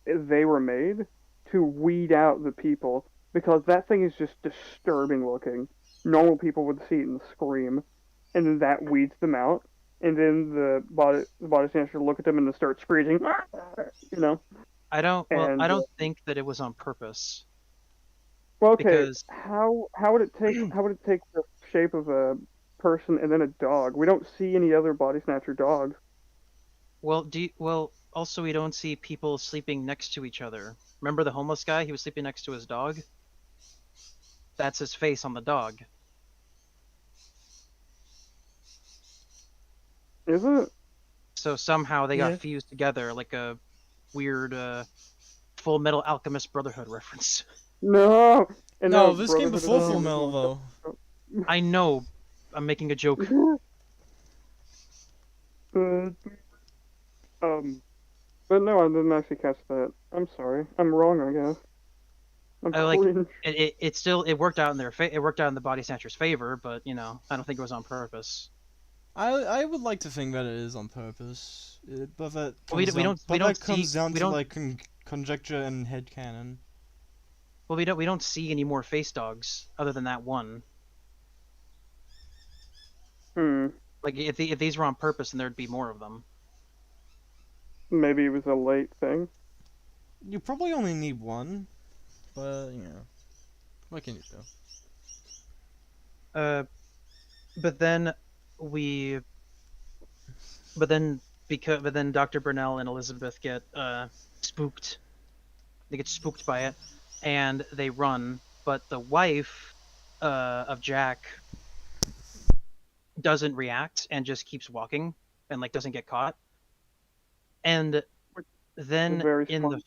they were made to weed out the people because that thing is just disturbing looking. Normal people would see it and scream, and then that weeds them out. And then the body snatcher look at them and then start screeching, you know. I And don't think that it was on purpose well, okay, because how would it take the shape of a person and then a dog? We don't see any other body snatcher dogs. also we don't see people sleeping next to each other. Remember the homeless guy? He was sleeping next to his dog. That's his face on the dog. Is it? So somehow they got Yeah. fused together like a weird Full Metal Alchemist Brotherhood reference. No. And now No, this came Brotherhood of before No. Full Steel is Metal, going though. I know. I'm making a joke. uh, um, but no, I didn't actually catch that. I'm sorry. I'm wrong, I guess. I'm I like cringe. it worked out in it worked out in the body snatcher's favor, but I don't think it was on purpose. I would like to think that it is on purpose, but that Well, we comes don't we down, don't we but don't that see comes down we to don't like conjecture and headcanon. well we don't see any more face dogs other than that one. Hmm. Like if these were on purpose, then there'd be more of them. Maybe it was a late thing. You probably only need one, but you know, what can you do? Uh, but then we but then Dr. Burnell and Elizabeth get spooked. They get spooked by it, and they run. But the wife of Jack doesn't react and just keeps walking and like doesn't get caught. And then Very smart.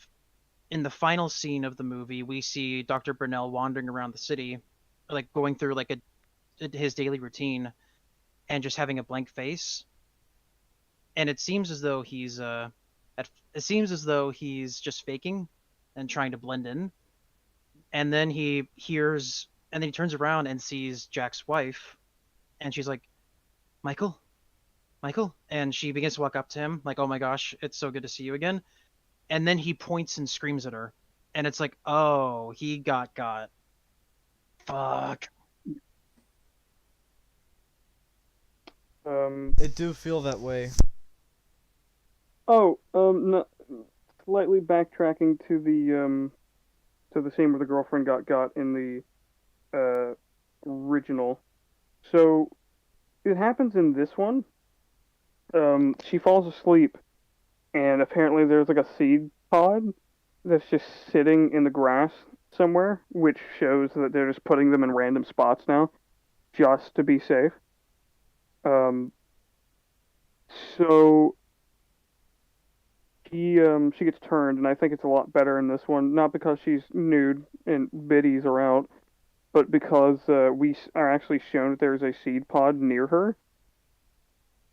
in the final scene of the movie, we see Dr. Burnell wandering around the city, like going through like his daily routine and just having a blank face. And it seems as though it seems as though he's just faking and trying to blend in. And then he turns around and sees Jack's wife, and she's like, "Michael, Michael," and she begins to walk up to him like, "Oh my gosh, it's so good to see you again." And then he points and screams at her, and it's like, "Oh, he got. Fuck." It do feel that way. Oh, no, slightly backtracking to the scene where the girlfriend got in the original. So it happens in this one. She falls asleep, and apparently there's like a seed pod that's just sitting in the grass somewhere, which shows that they're just putting them in random spots now, just to be safe. Um, so she gets turned, and I think it's a lot better in this one, not because she's nude and biddies are out, but because are actually shown that there's a seed pod near her,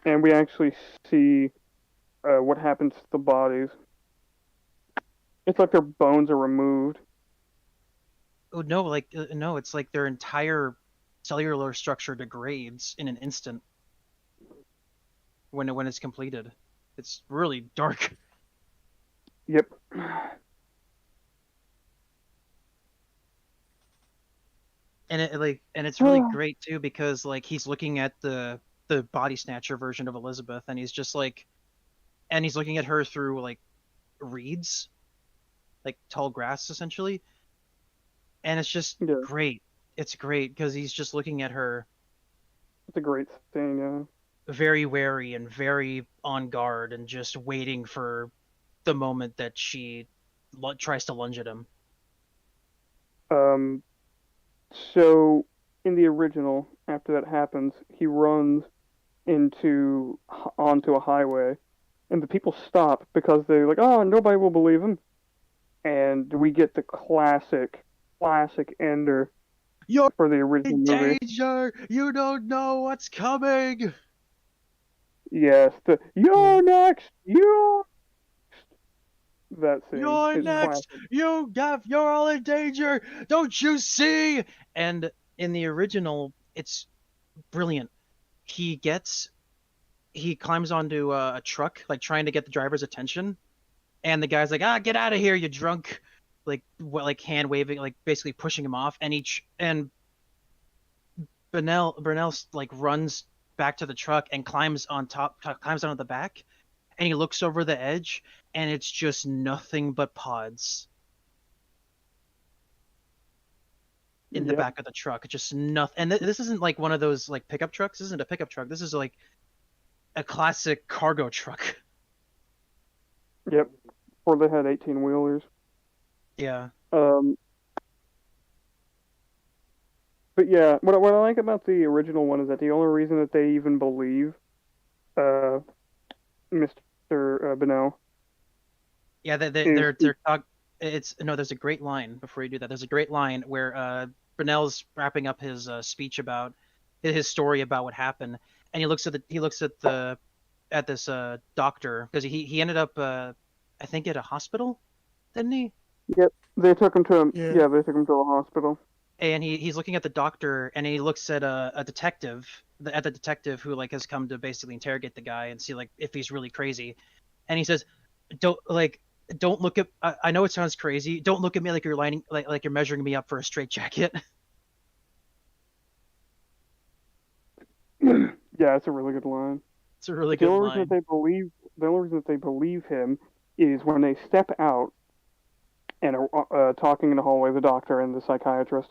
and we actually see what happens to the bodies. It's like their bones are removed. Oh no, like no, it's like their entire cellular structure degrades in an instant when it's completed. It's really dark. Yep. And it's really great too because like he's looking at the body snatcher version of Elizabeth, and he's just like, and he's looking at her through like reeds, like tall grass essentially, and it's just Yeah, great. It's great because he's just looking at her it's a great thing. very wary and very on guard and just waiting for the moment that she tries to lunge at him. Um, so in the original, after that happens, he runs onto a highway, and the people stop because they're like, "Oh, nobody will believe him," and we get the classic ender You're for the original in movie. danger. You don't know what's coming. Yes, you're next, you're that scene You're is next. classic. You're all in danger. Don't you see? And in the original, it's brilliant. He climbs onto a truck, like trying to get the driver's attention, and the guy's like, "Ah, get out of here, you drunk!" Like hand waving, like basically pushing him off. And Burnell like runs back to the truck and climbs onto the back, and he looks over the edge, and it's just nothing but pods in the Yep, back of the truck. Just nothing. And this isn't like one of those like pickup trucks. This isn't a pickup truck. This is like a classic cargo truck. yep. Or they had 18 wheelers. Yeah. Um, but yeah, what I like about the original one is that the only reason that they even believe uh, Mr. Bennell Yeah, is they're talk. It's no. There's a great line before you do that. There's a great line where Brunel's wrapping up his speech about his story about what happened, and he looks at this doctor because he ended up I think at a hospital, didn't he? Yep, they took him to Yeah. they took him to the hospital. And he's looking at the doctor, and he looks at a detective, at the detective who like has come to basically interrogate the guy and see like if he's really crazy, and he says, "Don't like." Don't look at. I know it sounds crazy. Don't look at me like you're lining, like you're measuring me up for a straitjacket. Yeah, it's a really good line. It's a really The good only reason that line. the only reason that they believe him is when they step out and are talking in the hallway, the doctor and the psychiatrist.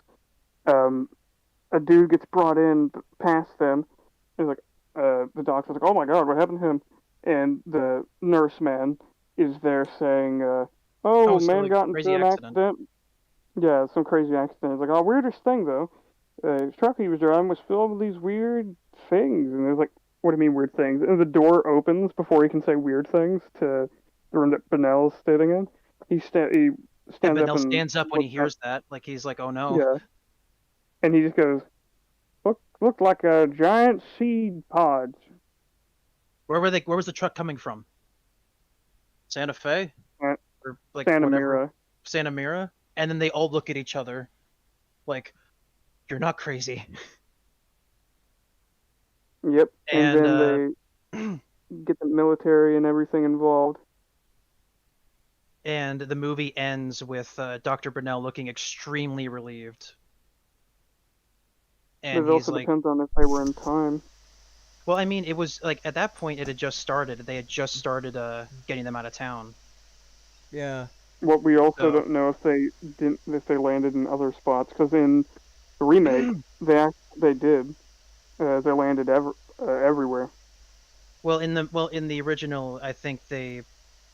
Um, a dude gets brought in past them. He's like, the doctor's like, "Oh my God, what happened to him?" And the nurse man is there saying, "Oh, Oh, so man like got into crazy an accident. accident." Yeah, some crazy accident. It's like, "Oh, weirdest thing though. The truck he was driving was filled with these weird things." And there's like, "What do you mean weird things?" And the door opens before he can say weird things to the room that Benel's sitting in. He And stands up Benel and stands up when he looks up. hears that. Like he's like, "Oh no." Yeah, and he just goes, "Looked like a giant seed pod." Where were they? Where was the truck coming from? Santa Fe Uh, or like Santa whatever, Mira. Santa Mira? And then they all look at each other, like, "You're not crazy." Yep. And And then they get the military and everything involved. and the movie ends with Dr. Burnell looking extremely relieved, But and it he's also like, depends on if they were in time. "Well, I mean, it was like at that point it had just started. They had just started getting them out of town." Yeah. What we also So don't know if they landed in other spots because in the remake they did they landed everywhere. well in the original, I think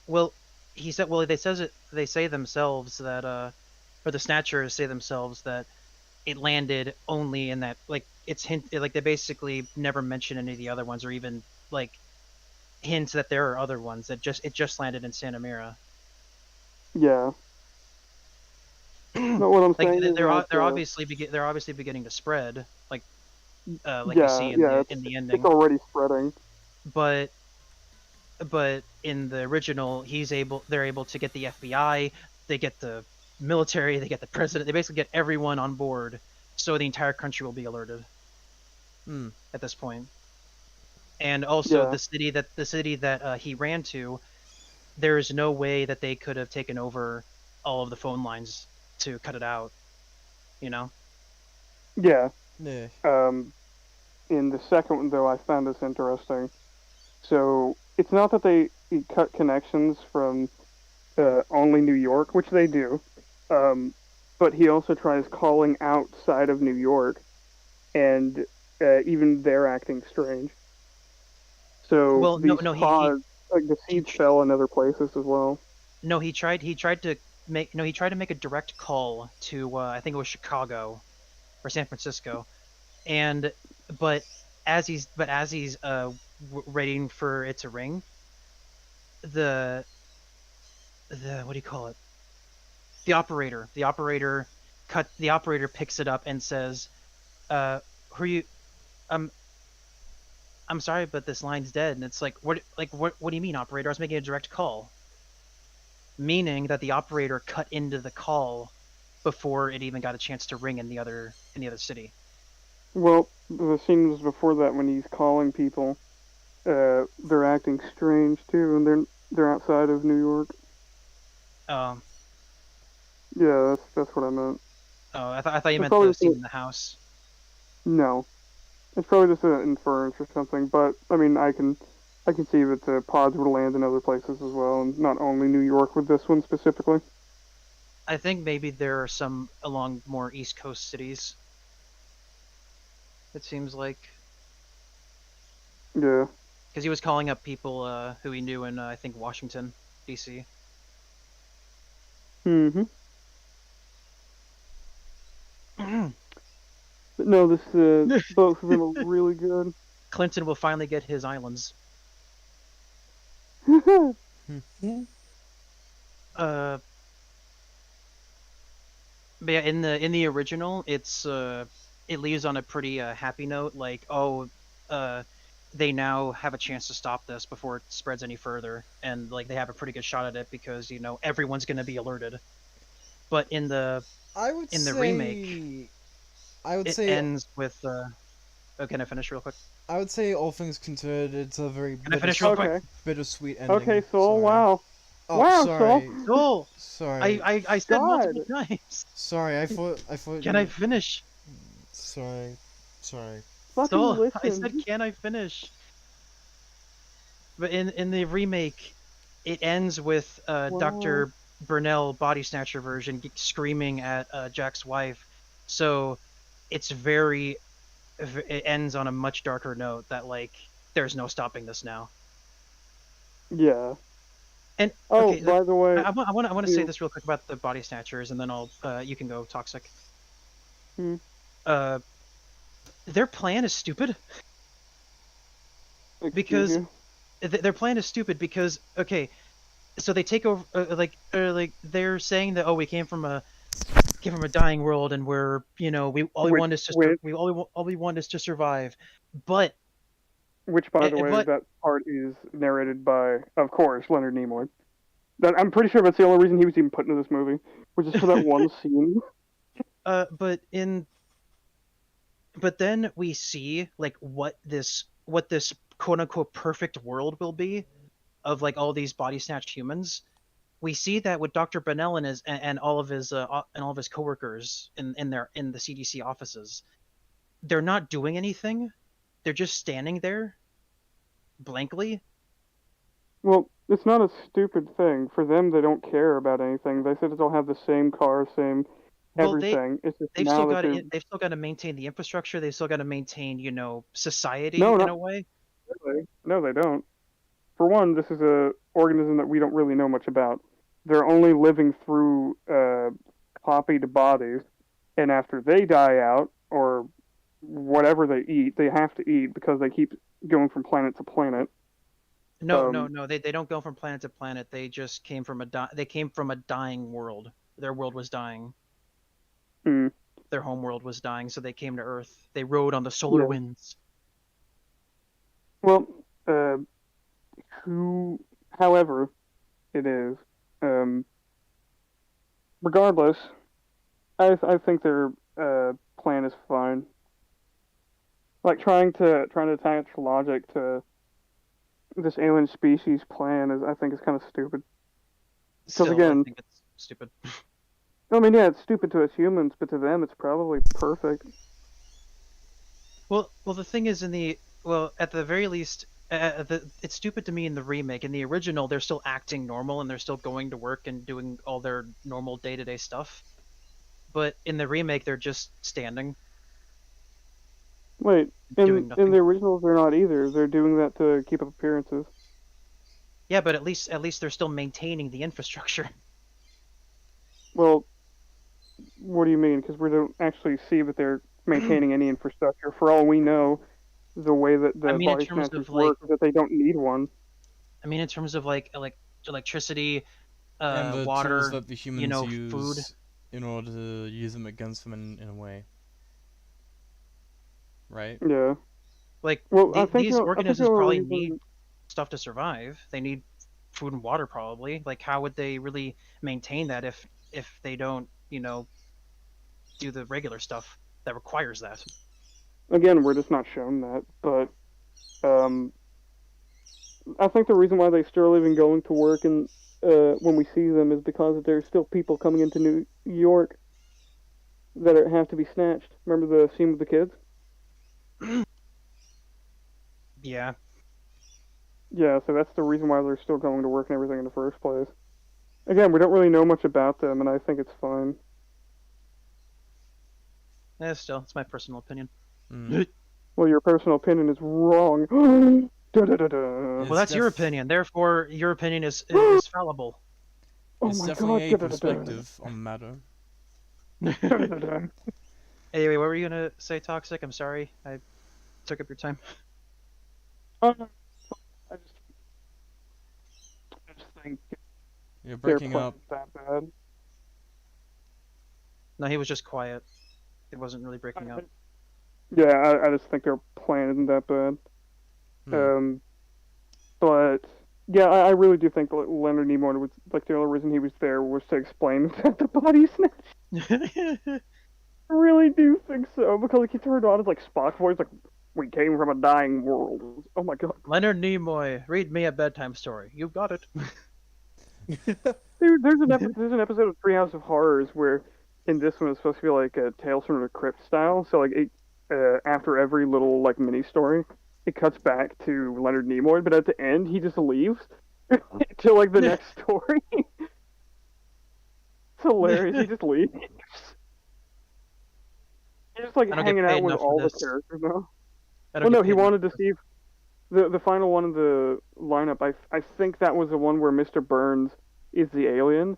well he said well they say themselves that or the Snatchers say themselves that it landed only in that like it's hint like they basically never mention any of the other ones or even like hints that there are other ones that just landed in Santa Mira. Yeah. No, what I'm Like saying is that they're obviously beginning to spread like we yeah, see yeah, in the it's ending, already spreading. but in the original they're able to get the FBI, they get the military, they get the president, they basically get everyone on board, so the entire country will be alerted Hmm. at this point. And also Yeah, the city that he ran to, there is no way that they could have taken over all of the phone lines to cut it out, you know. yeah. Yeah. Um, in the second one though, I found this interesting. So it's not that they cut connections from only New York, which they do. Um, but he also tries calling outside of New York, and even they're acting strange. So Well, no, these no, pods, like the he seeds, fell in other places as well. no, he tried to make a direct call to I think it was Chicago or San Francisco, and but as he's waiting for it to ring, the what do you call it? The operator picks it up and says, who are you? Um, I'm sorry, but this line's dead." And it's what do you mean, operator? I was making a direct call, meaning that the operator cut into the call before it even got a chance to ring in the other city. Well, the scenes before that when he's calling people, they're acting strange too, and they're outside of New York. Um, Yeah, that's what I meant. oh, I thought you It's meant probably the just scene in the house. no, it's probably just an inference or something. But I mean, I can see that the pods would land in other places as well, and not only New York with this one specifically. I think maybe there are some along more East Coast cities. It seems like Yeah. because he was calling up people who he knew in I think Washington D.C. Mm-hmm. But no, this both of them are really good. Clinton will finally get his islands. Hmm? Uh, but yeah, in the original, it leaves on a pretty happy note. Like, oh, uh, they now have a chance to stop this before it spreads any further, and like they have a pretty good shot at it because everyone's gonna be alerted. But I would in the remake, say. I would it say. ends with Oh, can I finish real quick? I would say all things considered, it's a very Can I finish real quick? Okay. bittersweet ending. Okay, Soul. Sorry. Wow. Oh, Wow, sorry. Soul! Sorry. I said God. multiple times. Sorry, I thought Can you... I finish? Sorry. Sorry. Fucking Soul, I listen. said, can I finish? But in the remake, it ends with Wow. Dr. Burnell body snatcher version screaming at Jack's wife. So it's very it ends on a much darker note that like there's no stopping this now. Yeah. And Oh, okay, by the way, I want to say you- this real quick about the body snatchers, and then I'll you can go toxic. Hmm. Their plan is stupid excuse because you. their plan is stupid because okay, so they take over like they're saying that, oh, we came from a dying world, and we're, you know, we all we Which- want is to which- all we want is to survive. But Which, by the way, but that part is narrated by, of course, Leonard Nimoy. I'm pretty sure that's the only reason he was even put into this movie, which is for that one scene. but then we see like what this quote unquote perfect world will be of like all these body snatched humans. We see that with Dr. Bennell and his and all of his coworkers in the CDC offices. They're not doing anything. They're just standing there blankly. Well, it's not a stupid thing. For them, they don't care about anything. They said they'll have the same car, same Well, everything. It's just they've now still that got they're... to they've still got to maintain the infrastructure. They've still got to maintain, you know, society No, in not a way. really. No, they don't. For one, this is a organism that we don't really know much about. They're only living through copied bodies, and after they die out, or whatever they eat, they have to eat because they keep going from planet to planet. No. They don't go from planet to planet. They just came from they came from a dying world. Their world was dying. Hmm. Their home world was dying, so they came to Earth. They rode on the solar Yeah. winds. Well, however it is, regardless, I think their plan is fine. Like trying to attach logic to this alien species plan I think is kind of stupid. Still, again- I think it's stupid. I mean, yeah, it's stupid to us humans, but to them, it's probably perfect. Well, the thing is, at the very least, it's stupid to me in the remake. In the original, they're still acting normal and they're still going to work and doing all their normal day-to-day stuff. But in the remake, they're just standing. Wait, Doing in nothing. the originals, they're not either. They're doing that to keep up appearances. Yeah, but at least they're still maintaining the infrastructure. Well, what do you mean? Because we don't actually see that they're maintaining any infrastructure. For all we know, the way that the I mean, in body terms snatchers of, like- work is that they don't need one. I mean, in terms of like electricity, And the water, tools that the humans know, use food. in order to use them against them in a way. Right? Yeah. like Well, I think these the- I think organisms the probably reason- need stuff to survive. They need food and water probably. Like, how would they really maintain that if they don't, you know, do the regular stuff that requires that? Again, we're just not shown that, but I think the reason why they still even going to work and when we see them is because there's still people coming into New York that have to be snatched. Remember the scene with the kids? Yeah. Yeah, so that's the reason why they're still going to work and everything in the first place. Again, we don't really know much about them, and I think it's fine. Still, it's my personal opinion. Mm. Well, your personal opinion is wrong. Da-da-da-da. Well, It's that's your def- opinion. Therefore, your opinion is fallible. Oh It's my definitely god. a perspective on the matter. Da-da-da-da. Anyway, what were you gonna say, Toxic? I'm sorry, I took up your time. I just think You're their breaking plan up. is that bad. No, he was just quiet. It wasn't really breaking up. Yeah, I just think their plan isn't that bad. Hmm. But yeah, I really do think that Leonard Nimoy was like the only reason he was there was to explain the body snatch. I really do think so because like he turned on his like Spock voice, like, We came from a dying world. Oh my god. Leonard Nimoy, read me a bedtime story. You got it. Dude, there's an episode of Treehouse of Horrors where in this one it's supposed to be like a Tales from the Crypt style. So like after every little like mini story, it cuts back to Leonard Nimoy, but at the end he just leaves to like the next story. It's hilarious. He just leaves. He's just like I don't get hanging paid out with enough for all the this. characters now. I Well, don't no, get he paid wanted to enough for see the final one of the lineup. I think that was the one where Mr. Burns is the alien.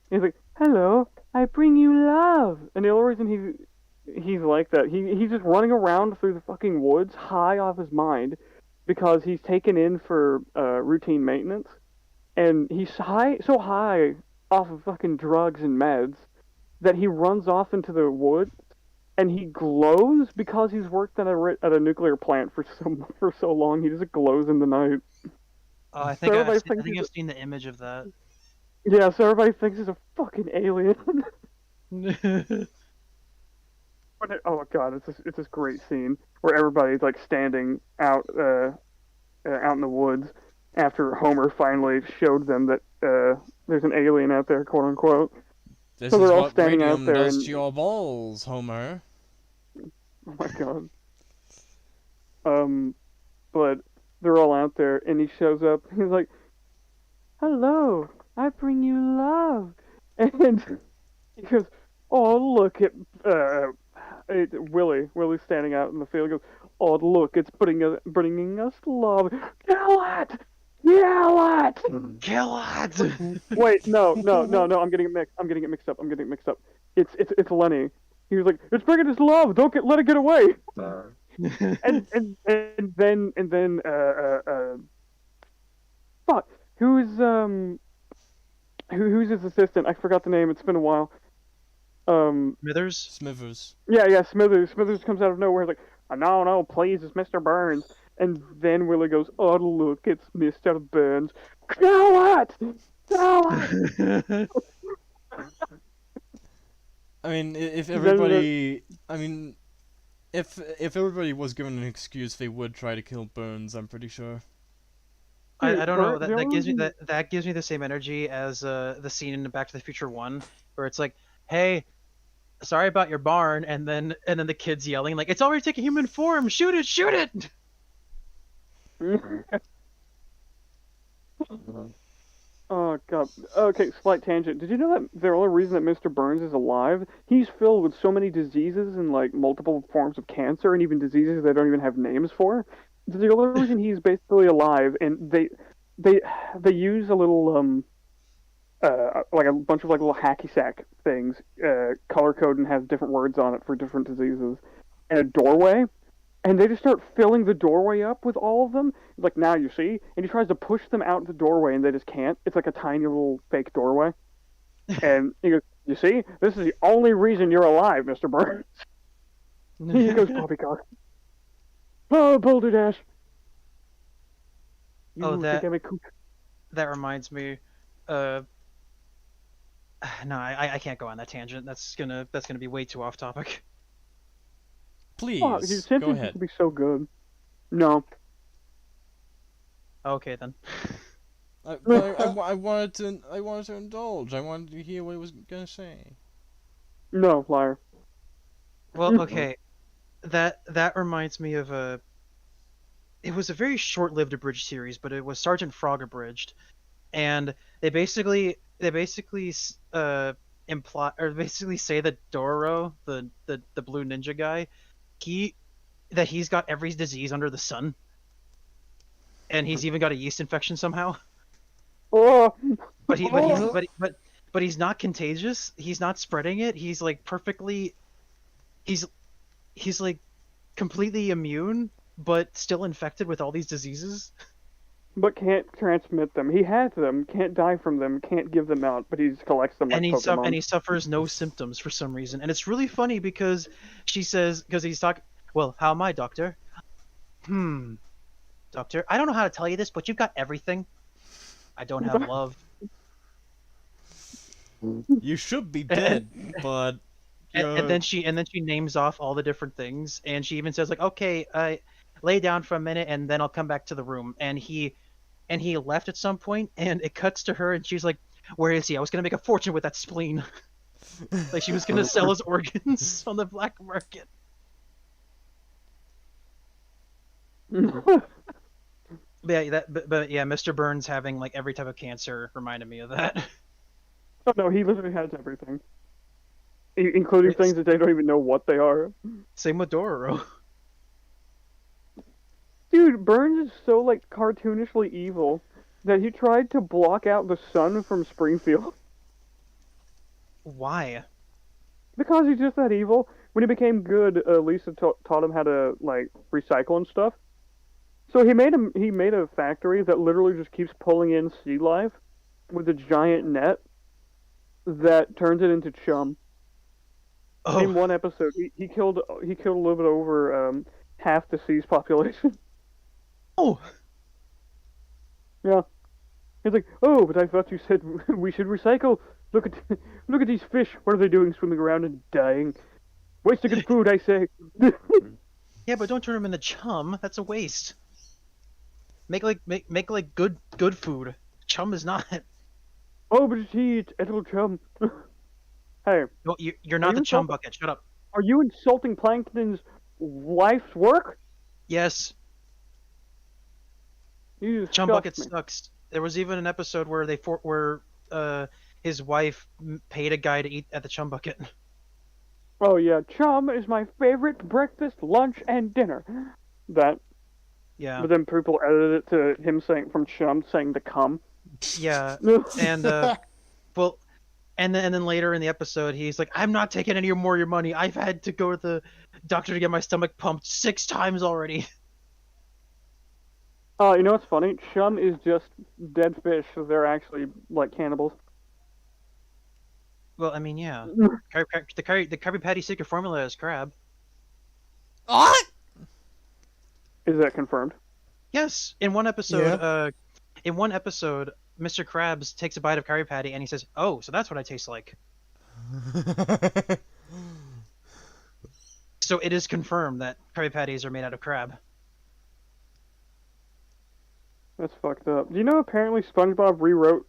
He's like, "Hello, I bring you love," and the only reason he's like that, he's just running around through the fucking woods, high off his mind, because he's taken in for routine maintenance, and he's so high off of fucking drugs and meds that he runs off into the woods and he glows because he's worked at a nuclear plant for so long. He just glows in the night. Oh, I think So I've, everybody seen, I thinks think he's I've seen the image of that. Yeah, so everybody thinks he's a fucking alien. Oh god, it's this great scene where everybody's like standing out out in the woods after Homer finally showed them that there's an alien out there, quote unquote. This So is they're all what standing out radium there does and- to your balls, Homer. Oh my god. But they're all out there, and he shows up. He's like, "Hello, I bring you love," and he goes, "Oh, look at Willie. Willie's standing out in the field. He goes, "Oh, look, it's bringing us love. Kill it! Kill it!" Kill it! Wait, no. I'm getting it mixed up. It's Lenny. He was like, "It's bringing us love. Let it get away." and then fuck, who's his assistant? I forgot the name. It's been a while. Smithers? Smithers. Yeah, Smithers. Smithers comes out of nowhere like, "Oh, no, please, it's Mr. Burns." And then Willie goes, "Oh, look, it's Mr. Burns. Kill it! Kill it!" I mean, if everybody, if everybody was given an excuse, they would try to kill Burns. I'm pretty sure. I don't know. The That only gives me reason- that gives me the same energy as the scene in Back to the Future 1, where it's like, "Hey, sorry about your barn," and then the kids yelling like, "It's already taking human form! Shoot it! Shoot it!" Oh god. Okay, slight tangent. Did you know that the only reason that Mr. Burns is alive, he's filled with so many diseases and like multiple forms of cancer and even diseases they don't even have names for. The only reason he's basically alive, and they use a little like a bunch of like little hacky sack things, color code and has different words on it for different diseases, and a doorway. And they just start filling the doorway up with all of them. He's like, "Now you see," and he tries to push them out the doorway, and they just can't. It's like a tiny little fake doorway. And he goes, "You see, this is the only reason you're alive, Mr. Burns." He goes, "Poppycock." Oh, Boulder Dash. You Oh, that- think I'm a kook? That reminds me. No, I can't go on that tangent. That's gonna be way too off topic. Please, Oh, his go sentence used ahead. to be so good. No. Okay then. I wanted to indulge. I wanted to hear what he was gonna say. No, liar. Well, okay. That reminds me of a. It was a very short-lived abridged series, but it was Sergeant Frog abridged, and they basically imply or basically say that Doro, the blue ninja guy, he's got every disease under the sun, and he's even got a yeast infection somehow. Oh, But he's not contagious. He's not spreading it. He's like perfectly. He's like completely immune, but still infected with all these diseases. but can't transmit them. He has them, can't die from them, can't give them out, but he just collects them like And Pokemon. he suffers no symptoms for some reason. And it's really funny because she says, because he's talking, "Well, how am I, doctor?" Doctor, I don't know how to tell you this, but you've got everything. I don't have love. You should be dead, but and then she names off all the different things, and she even says like, okay, lay down for a minute, and then I'll come back to the room. And he left at some point, and it cuts to her, and she's like, where is he? I was gonna make a fortune with that spleen. Like she was gonna sell his organs on the black market. But yeah, but yeah, Mr. Burns having like every type of cancer reminded me of that. Oh no, he literally has everything, including things that they don't even know what they are. Same with Dororo. Dude, Burns is so like cartoonishly evil that he tried to block out the sun from Springfield. Why? Because he's just that evil. When he became good, Lisa taught him how to like recycle and stuff. So he made a factory that literally just keeps pulling in sea life with a giant net that turns it into chum. Oh, In one episode, he killed a little bit over half the sea's population. oh, Yeah. He's like, oh, but I thought you said we should recycle. Look at these fish. What are they doing, swimming around and dying? Wasting good food, I say. yeah, but don't turn them into chum. That's a waste. Make like good food. Chum is not. Oh, but it's edible chum. Hey, No, you're not the you chum insulting- bucket. Shut up. are you insulting Plankton's life's work? Yes, You chum disgust bucket me. sucks. There was even an episode where his wife paid a guy to eat at the chum bucket. Oh yeah, chum is my favorite breakfast, lunch, and dinner. That, Yeah, but then people edited it to him saying from chum saying to come. yeah, and well, and then later in the episode, he's like, "I'm not taking any more of your money. I've had to go to the doctor to get my stomach pumped 6 times already." You know what's funny? Chum is just dead fish, so they're actually like cannibals. Well, I mean, yeah, the Krabby Patty secret formula is crab. What? Is that confirmed? Yes, in one episode, Mr. Krabs takes a bite of Krabby Patty and he says, "Oh, so that's what I taste like." So it is confirmed that Krabby Patties are made out of crab. That's fucked up. Do you know apparently SpongeBob rewrote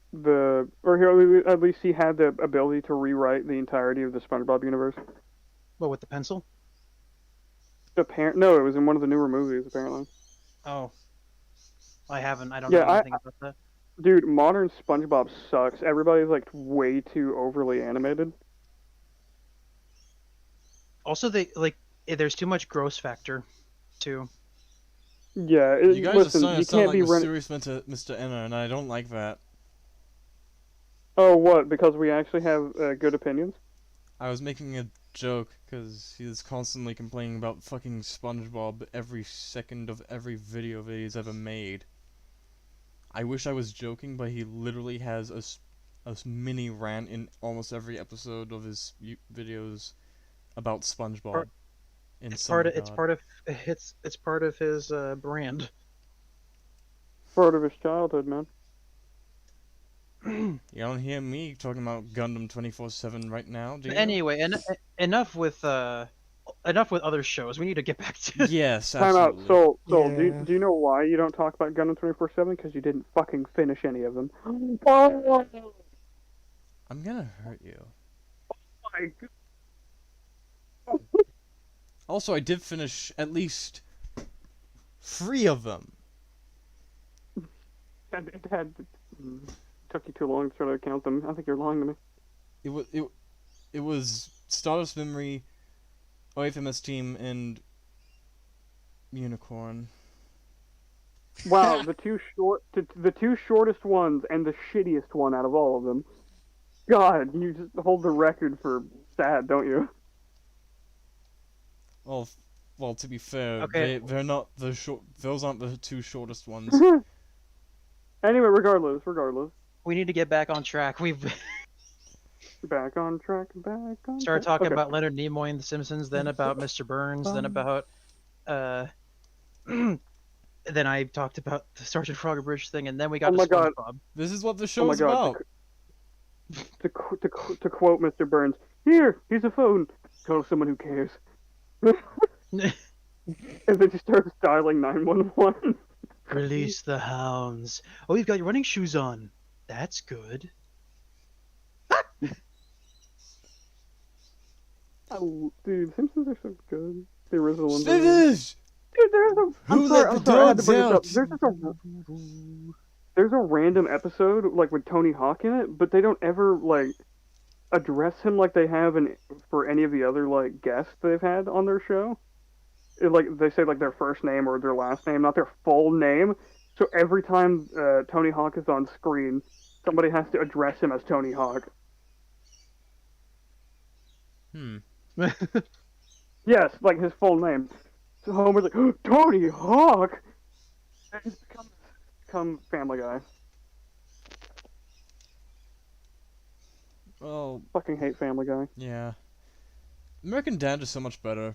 at least he had the ability to rewrite the entirety of the SpongeBob universe? Well, with the pencil? No, it was in one of the newer movies, apparently. Oh, I haven't. I don't Yeah, know anything about that. Dude, modern SpongeBob sucks. Everybody's like way too overly animated. Also, there's too much gross factor, too. Yeah, You guys listen, are starting you to sound can't like be running. mysterious Mr. Enner, and I don't like that. Oh, what? Because we actually have good opinions? I was making a joke because he's constantly complaining about fucking SpongeBob every second of every video that he's ever made. I wish I was joking, but he literally has a mini rant in almost every episode of his videos about SpongeBob. It's part of his brand. Part of his childhood, man. You don't hear me talking about Gundam 24/7 right now, do you? Anyway, enough with other shows. We need to get back to. Yes, Time out. absolutely. So, Yeah. do you know why you don't talk about Gundam 24/7? Because you didn't fucking finish any of them. Oh I'm gonna hurt you. my god. Also, I did finish at least 3 of them. It took you too long to try to count them. I think you're lying to me. It was Stardust Memory, OFMS Team, and Unicorn. Wow, the two shortest ones and the shittiest one out of all of them. God, you just hold the record for sad, don't you? Well, to be fair, Okay. they're not the short. Those aren't the 2 shortest ones. Anyway, regardless. We need to get back on track. We've Back on track. started talking Okay. about Leonard Nimoy and The Simpsons, then about Mr. Burns, then about then I talked about the Sergeant Froggerbridge thing, and then we got Oh to my God. SpongeBob. This is what the Oh show's my god. about. To quote Mr. Burns, here, here's a phone. tell someone who cares. And then she starts dialing 911. Release the hounds. Oh, you've got your running shoes on. That's good. Dude, Simpsons are so good. The original ones. Snitches! Dude, there's a. Who let the I had to dogs bring this up. out? There's a random episode like with Tony Hawk in it, but they don't ever like address him like they have for any of the other like guests they've had on their show. Like they say like their first name or their last name, not their full name. So every time Tony Hawk is on screen, somebody has to address him as Tony Hawk. Yes, like his full name. So Homer's like, oh, Tony Hawk! And he's become Family Guy. Well, Fucking hate Family Guy. yeah. American Dad is so much better.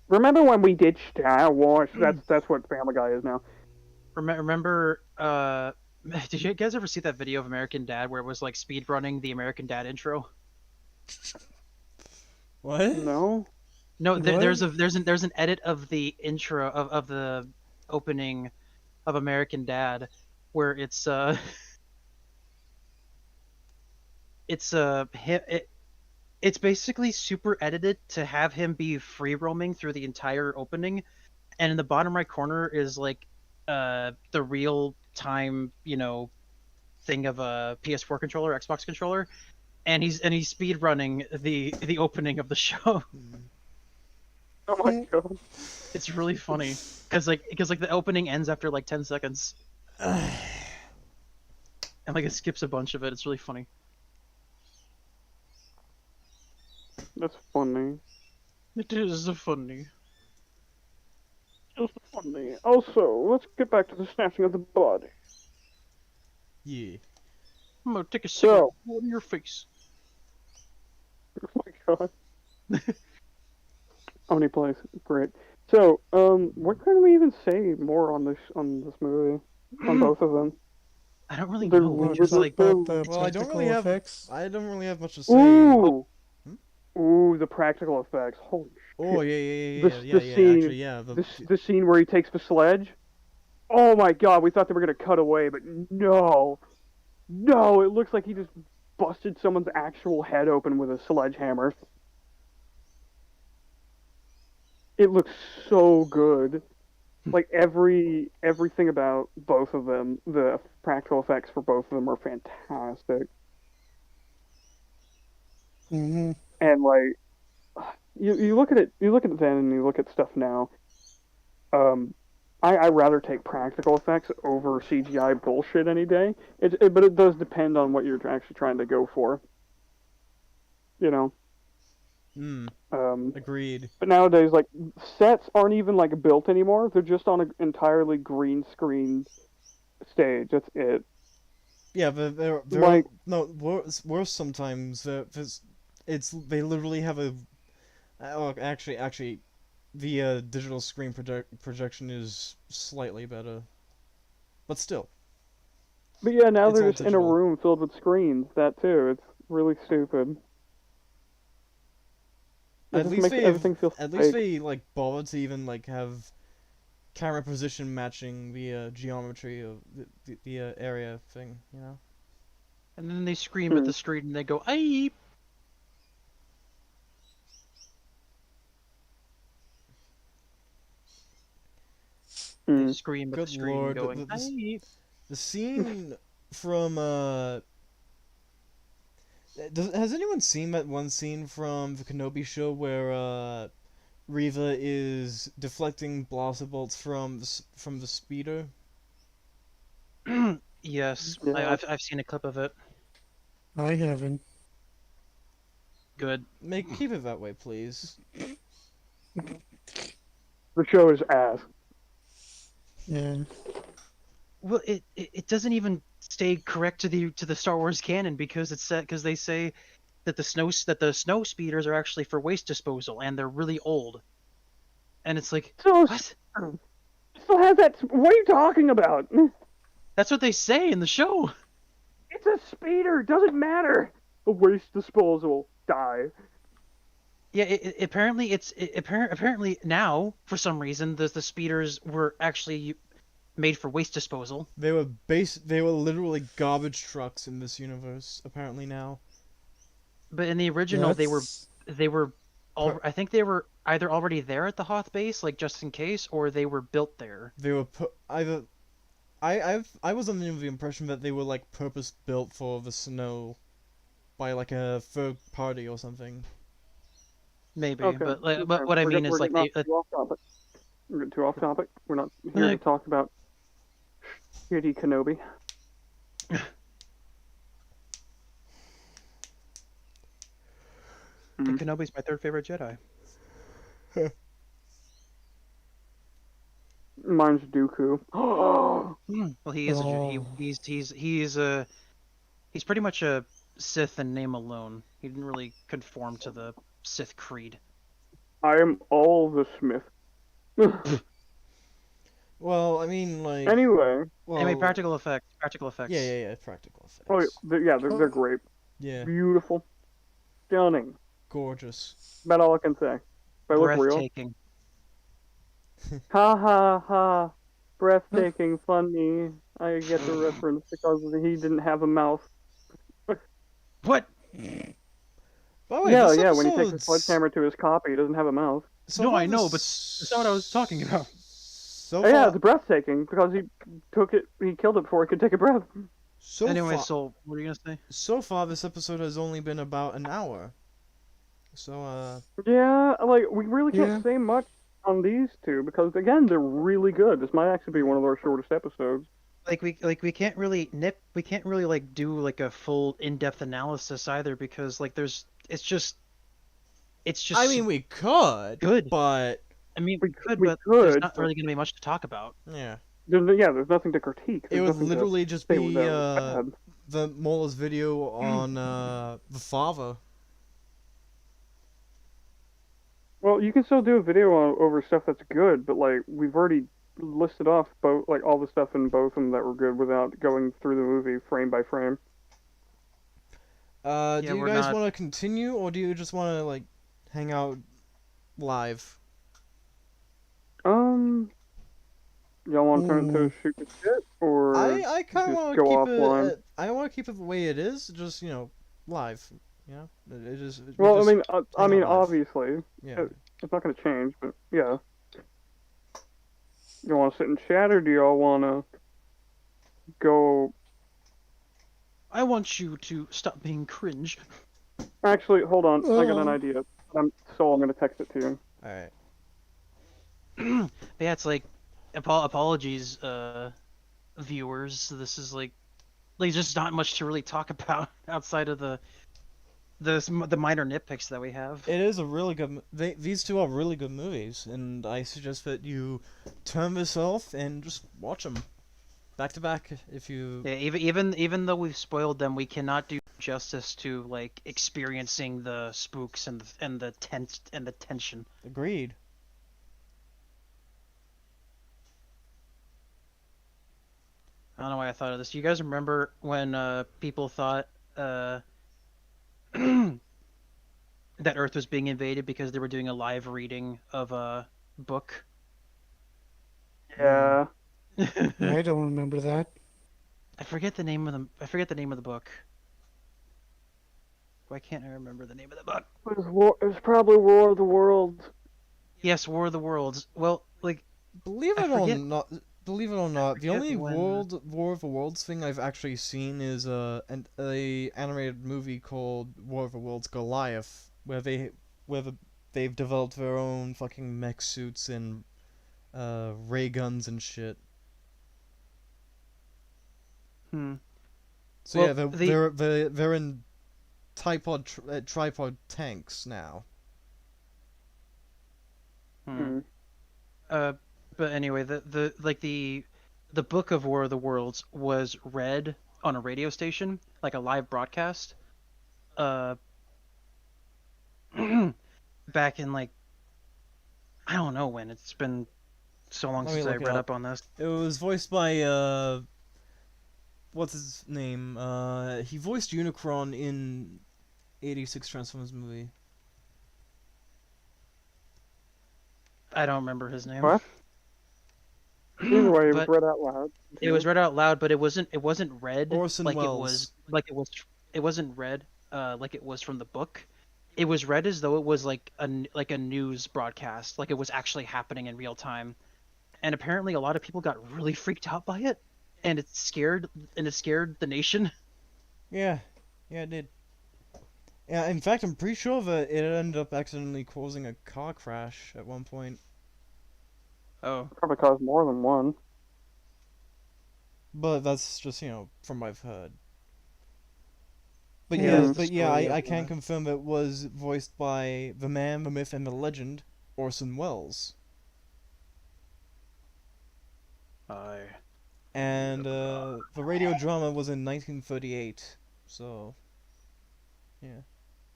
Remember when we did Star Wars? That's what Family Guy is now. Remember, did you guys ever see that video of American Dad where it was like speed running the American Dad intro? What? No? No, What? there's an edit of the intro of the opening of American Dad where it's it's basically super edited to have him be free roaming through the entire opening, and in the bottom right corner is like the real time thing of a PS4 controller, Xbox controller, and he's speed running the opening of the show. Oh my god. It's really funny because the opening ends after like 10 seconds, and like it skips a bunch of it. It's really funny. That's funny. It is funny. Just funny. Also, let's get back to the snatching of the body. Yeah. I'm gonna take a cigarette So- in your face. Oh my god. Omni Place, great. So, what can we even say more on this movie? On both of them? I don't really They're know. weird. Because like about the Well, I don't practical really have. effects. I don't really have much to say. Ooh! Ooh, the practical effects. Holy Oh yeah, The yeah. scene- Actually, yeah. the scene where he takes the sledge. Oh my god, we thought they were gonna cut away, but no. No, it looks like he just busted someone's actual head open with a sledgehammer. It looks so good. Like everything about both of them, the practical effects for both of them are fantastic. Hmm. And like you look at it then and you look at stuff now. I rather take practical effects over CGI bullshit any day. But it does depend on what you're actually trying to go for. You know. Agreed. But nowadays, like sets aren't even like built anymore. They're just on an entirely green screen stage. That's it. Yeah, but they're Like- no worse sometimes. They literally have a. Oh, actually, the digital screen projection is slightly better, but still. But yeah, now It's they're all just in a digital. room filled with screens. That too. It's really stupid. It At just least makes they everything feel at least fake. they like bother to even like have camera position matching the geometry of the area thing, you know. and then they scream at the street and they go, "Aye!" They Mm. scream at Good the screen lord, going, "Aye!" The scene from has anyone seen that one scene from the Kenobi show where Reva is deflecting blaster bolts from the speeder? Yes, Yeah. I've seen a clip of it. I haven't. Good. Keep it that way, please. The show is ass. Yeah. Well, it doesn't even stay correct to the Star Wars canon because they say that the snow speeders are actually for waste disposal and they're really old. And it's like, So what? still has that. What are you talking about? That's what they say in the show. It's a speeder. Doesn't matter. A waste disposal. Die. Yeah, apparently apparently now for some reason the speeders were actually made for waste disposal. They were literally garbage trucks in this universe. Apparently now. But in the original, That's they were all Per- I think they were either already there at the Hoth base, like just in case, or they were built there. they were either. I was under the impression that they were like purpose built for the snow by like a third party or something. Maybe, Okay. but like, Okay. what I mean We're is like getting off too off topic. We're getting too off topic. We're not here to talk about shitty Kenobi. but Kenobi's my third favorite Jedi. Mine's Dooku. Well, he is oh, he's pretty much a Sith in name alone. He didn't really conform to the Sith creed. I am all the Smith. Well, I mean, like, Anyway, well, Anyway, practical effects. Practical effects. yeah, practical oh effects. they're great, Yeah, beautiful, stunning. gorgeous. About all I can say. They look real. Breathtaking. Ha ha ha! Breathtaking, funny. I get the reference because he didn't have a mouth. What? By the way, Yeah, this yeah. When he takes a episode's- sledgehammer to his copy, he doesn't have a mouth. so No, far I know, this- but that's not what I was talking about. So Oh, yeah, far, it's breathtaking because he killed it before he could take a breath. Anyway, far, so what are you gonna say? so far this episode has only been about an hour. So Yeah, like we really can't Yeah. say much on these two because again, they're really good. This might actually be one of our shortest episodes. We can't really like do like a full in-depth analysis either because like it's just I mean we could, good. but I mean we could, we but there's could, not but- really gonna be much to talk about. yeah, There's nothing to critique. it There's would nothing to literally just say be that was bad. the Mola's video on the father. Well, you can still do a video over stuff that's good, but like we've already listed off both like all the stuff in both of them that were good without going through the movie frame by frame. Yeah, Do you we're guys not- want to continue, or do you just want to like hang out live? Y'all want to turn it to shoot the shit, or I kind of just want to go keep offline? it. I want to keep it the way it is, just live. You know, it just. Well, just, I hang mean, out live. obviously, Yeah. it's not going to change, but yeah. You want to sit and chat, or do y'all want to go? I want you to stop being cringe. Actually, hold on. I got an Oh. idea. I'm going to text it to you. All right. Yeah, it's like apologies, viewers. This is like just not much to really talk about outside of the minor nitpicks that we have. It is a really good. These two are really good movies, and I suggest that you turn this off and just watch them back to back. If you. Yeah, even though we've spoiled them, we cannot do justice to like experiencing the spooks and the tension. Agreed. I don't know why I thought of this. Do you guys remember when people thought that Earth was being invaded because they were doing a live reading of a book? Yeah. I don't remember that. I forget the name of the book. Why can't I remember the name of the book? It was probably War of the Worlds. Yes, War of the Worlds. Well, like Believe I it or forget- not, the forget only when- War of the Worlds thing I've actually seen is a animated movie called War of the Worlds Goliath, where they've developed their own fucking mech suits and ray guns and shit. hmm. So Well, yeah, they're in tripod tanks now. Hmm. But anyway, the book of War of the Worlds was read on a radio station, like a live broadcast. Back in like I don't know when. It's been so long Let me since I look it read up. up on this. It was voiced by what's his name? He voiced Unicron in '86 Transformers movie. I don't remember his name. What? Either way, it was But read out loud. it was read out loud, but it wasn't read Orson like Welles. it wasn't read like it was from the book. It was read as though it was like a news broadcast, like it was actually happening in real time. And apparently a lot of people got really freaked out by it, and it scared the nation. Yeah, yeah, it did. Yeah, in fact, I'm pretty sure that it ended up accidentally causing a car crash at one point. Oh. Probably caused more than one. But that's just, from what I've heard. But Yeah, yeah, that's but the yeah, story I of can that. confirm it was voiced by the man, the myth, and the legend, Orson Welles. I And the radio drama was in 1938, so yeah.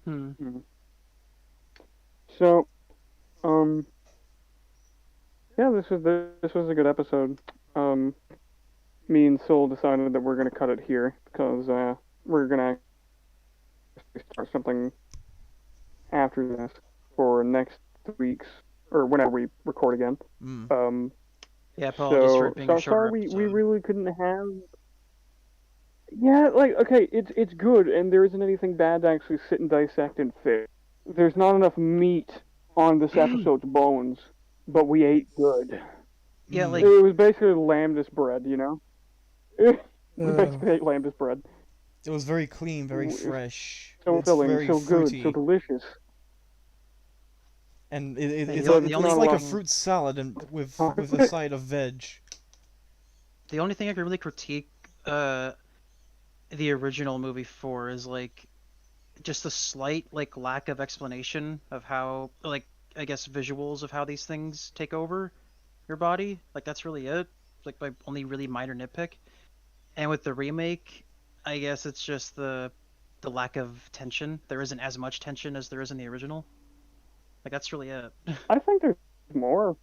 Hmm. So, um, yeah, this was a good episode. Me and Soul decided that we're gonna cut it here because we're gonna start something after this for next week's or whenever we record again. Mm. Yeah, apologies for it being a shorter sorry we episode. really couldn't have. Yeah, like okay, it's good, and there isn't anything bad to actually sit and dissect and fix. There's not enough meat on this episode's bones, but we ate good. Yeah, Mm. like It was basically lambus bread, you know. We Uh, basically ate lambus bread. It was very clean, very Ooh, it's fresh. So It's filling, very so good, fruity, so delicious. and Hey, it's the- like the it's only like a thing- fruit salad and with a side of veg. the only thing I can really critique the original movie for is like just a slight like lack of explanation of how like I guess visuals of how these things take over your body. Like that's really it. Like my only really minor nitpick. And with the remake, I guess it's just the lack of tension. There isn't as much tension as there is in the original. Like that's really it. I think there's more,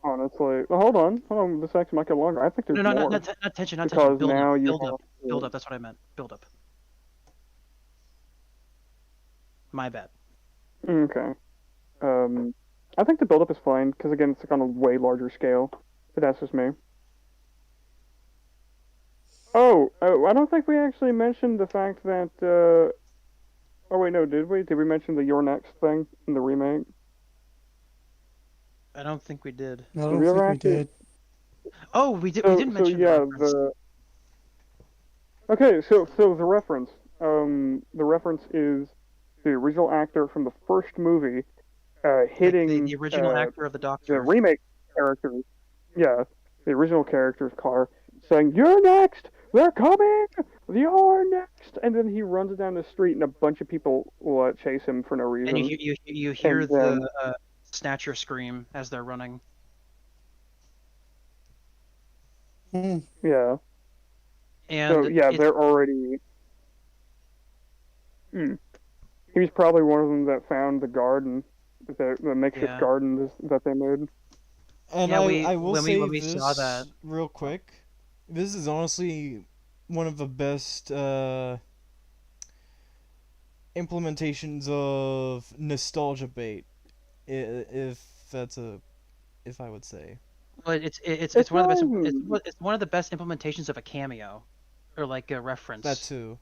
honestly. Well, hold on. This actually might get longer. I think there's No, no, more not tension, not because tension. Build now up, you build have up, build up. That's what I meant. Build up. My bad. Okay. I think the build-up is fine because again, it's like on a way larger scale. But that's just me. Oh, I don't think we actually mentioned the fact that. Oh wait, no, did we? Did we mention the Your Next thing in the remake? I don't think we did. I don't we think ever we actually- did. Oh, we did. We didn't mention yeah, the reference. Okay, so the reference. The reference is the original actor from the first movie, hitting Like the original actor of the the Doctor. remake characters. Yeah, the original character's car, saying, "You're next! They're coming! You're next!" And then he runs down the street, and a bunch of people will chase him for no reason. And you hear And then- the Snatcher scream as they're running. Hmm. Yeah. And So yeah, it's- they're already. He was probably one of them that found the garden, the makeshift Yeah. garden that they made. And Yeah, I will say when we this saw that- real quick. This is honestly one of the best implementations of nostalgia bait, if I would say. But it's It's one of the best. fine. It's one of the best implementations of a cameo, or like a reference. That too.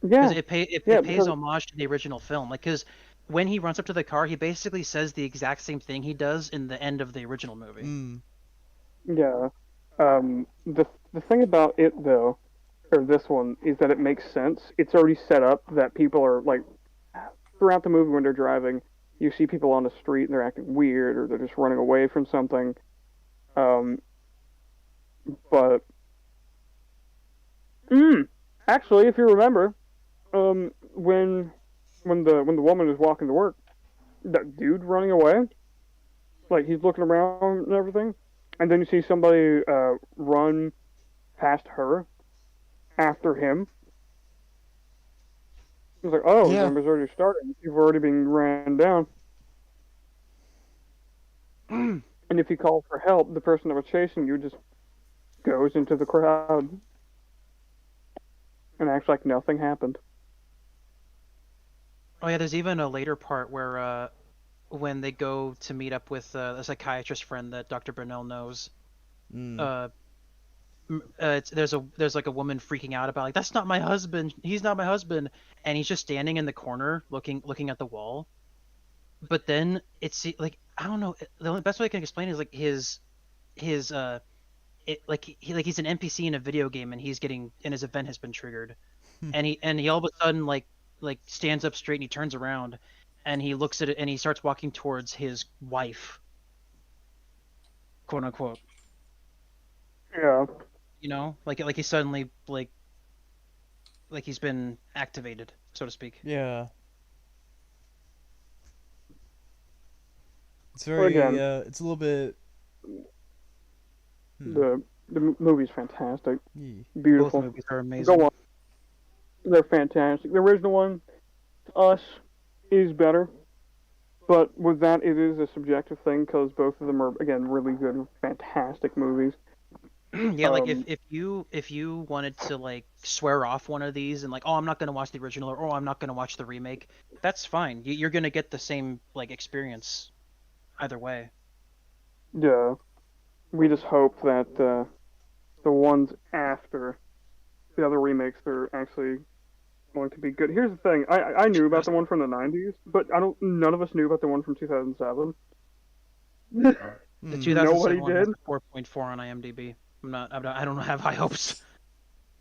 Yeah, Because it pays because- homage to the original film. Like, because when he runs up to the car, he basically says the exact same thing he does in the end of the original movie. Mm. yeah. The thing about it though, or this one, is that it makes sense. It's already set up that people are like, throughout the movie when they're driving, you see people on the street and they're acting weird or they're just running away from something. But actually, if you remember, when the woman is walking to work, that dude running away, like he's looking around and everything, and then you see somebody run past her after him. It's like, oh, Yeah. the numbers already started. You've already been ran down. And if you call for help, the person that was chasing you just goes into the crowd and acts like nothing happened. Oh yeah, there's even a later part where when they go to meet up with a psychiatrist friend that Dr. Burnell knows. Mm. There's like a woman freaking out about like that's not my husband. He's not my husband, and he's just standing in the corner looking at the wall. But then it's like I don't know. The only best way I can explain it is like his he's an NPC in a video game and his event has been triggered, and he all of a sudden like stands up straight and he turns around, and he looks at it and he starts walking towards his wife, quote unquote. Yeah. You know, like he suddenly like he's been activated, so to speak. Yeah. It's Well, very, again, it's a little bit. Hmm. the movie's fantastic, Yee. Both beautiful. movies are amazing. Go on. They're fantastic. The original one, to us, is better. But with that, it is a subjective thing because both of them are, again, really good, fantastic movies. Yeah, like Um, if you wanted to like swear off one of these and like, oh, I'm not gonna watch the original or oh, I'm not gonna watch the remake, that's fine. You're gonna get the same like experience either way. Yeah. We just hope that the ones after the other remakes are actually going to be good. Here's the thing: I knew about the one from the '90s, but I don't. None of us knew about the one from 2007. The Hmm. 2007 one has did? a 4.4 on IMDb. I don't have high hopes.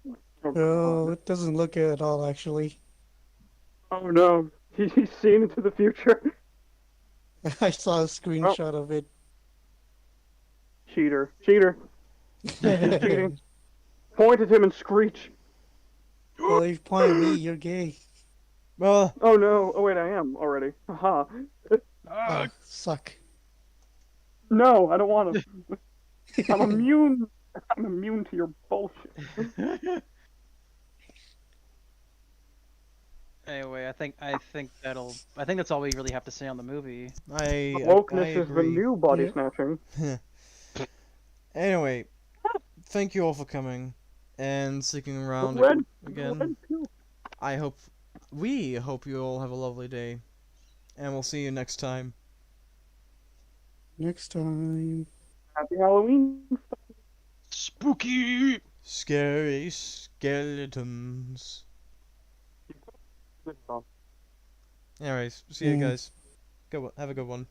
Oh, Oh, God. it doesn't look good at all, actually. Oh no, he's seen into the future. I saw a Oh, screenshot of it. cheater, cheater! He's cheating. Point at him and screech. Well, if you point at me, you're gay. Well, Oh no! Oh wait, I am already. Haha. Oh, suck. No, I don't want to. I'm immune. I'm immune to your bullshit. Anyway, I think that's all we really have to say on the movie. I Wokeness is the agree. new body Yeah. snatching. Anyway, thank you all for coming and sticking around Red, again. red pill. We hope you all have a lovely day, and we'll see you next time. Next time. Happy Halloween. Spooky. Scary skeletons. Good job. Anyways, see you Mm. guys. Have a good one.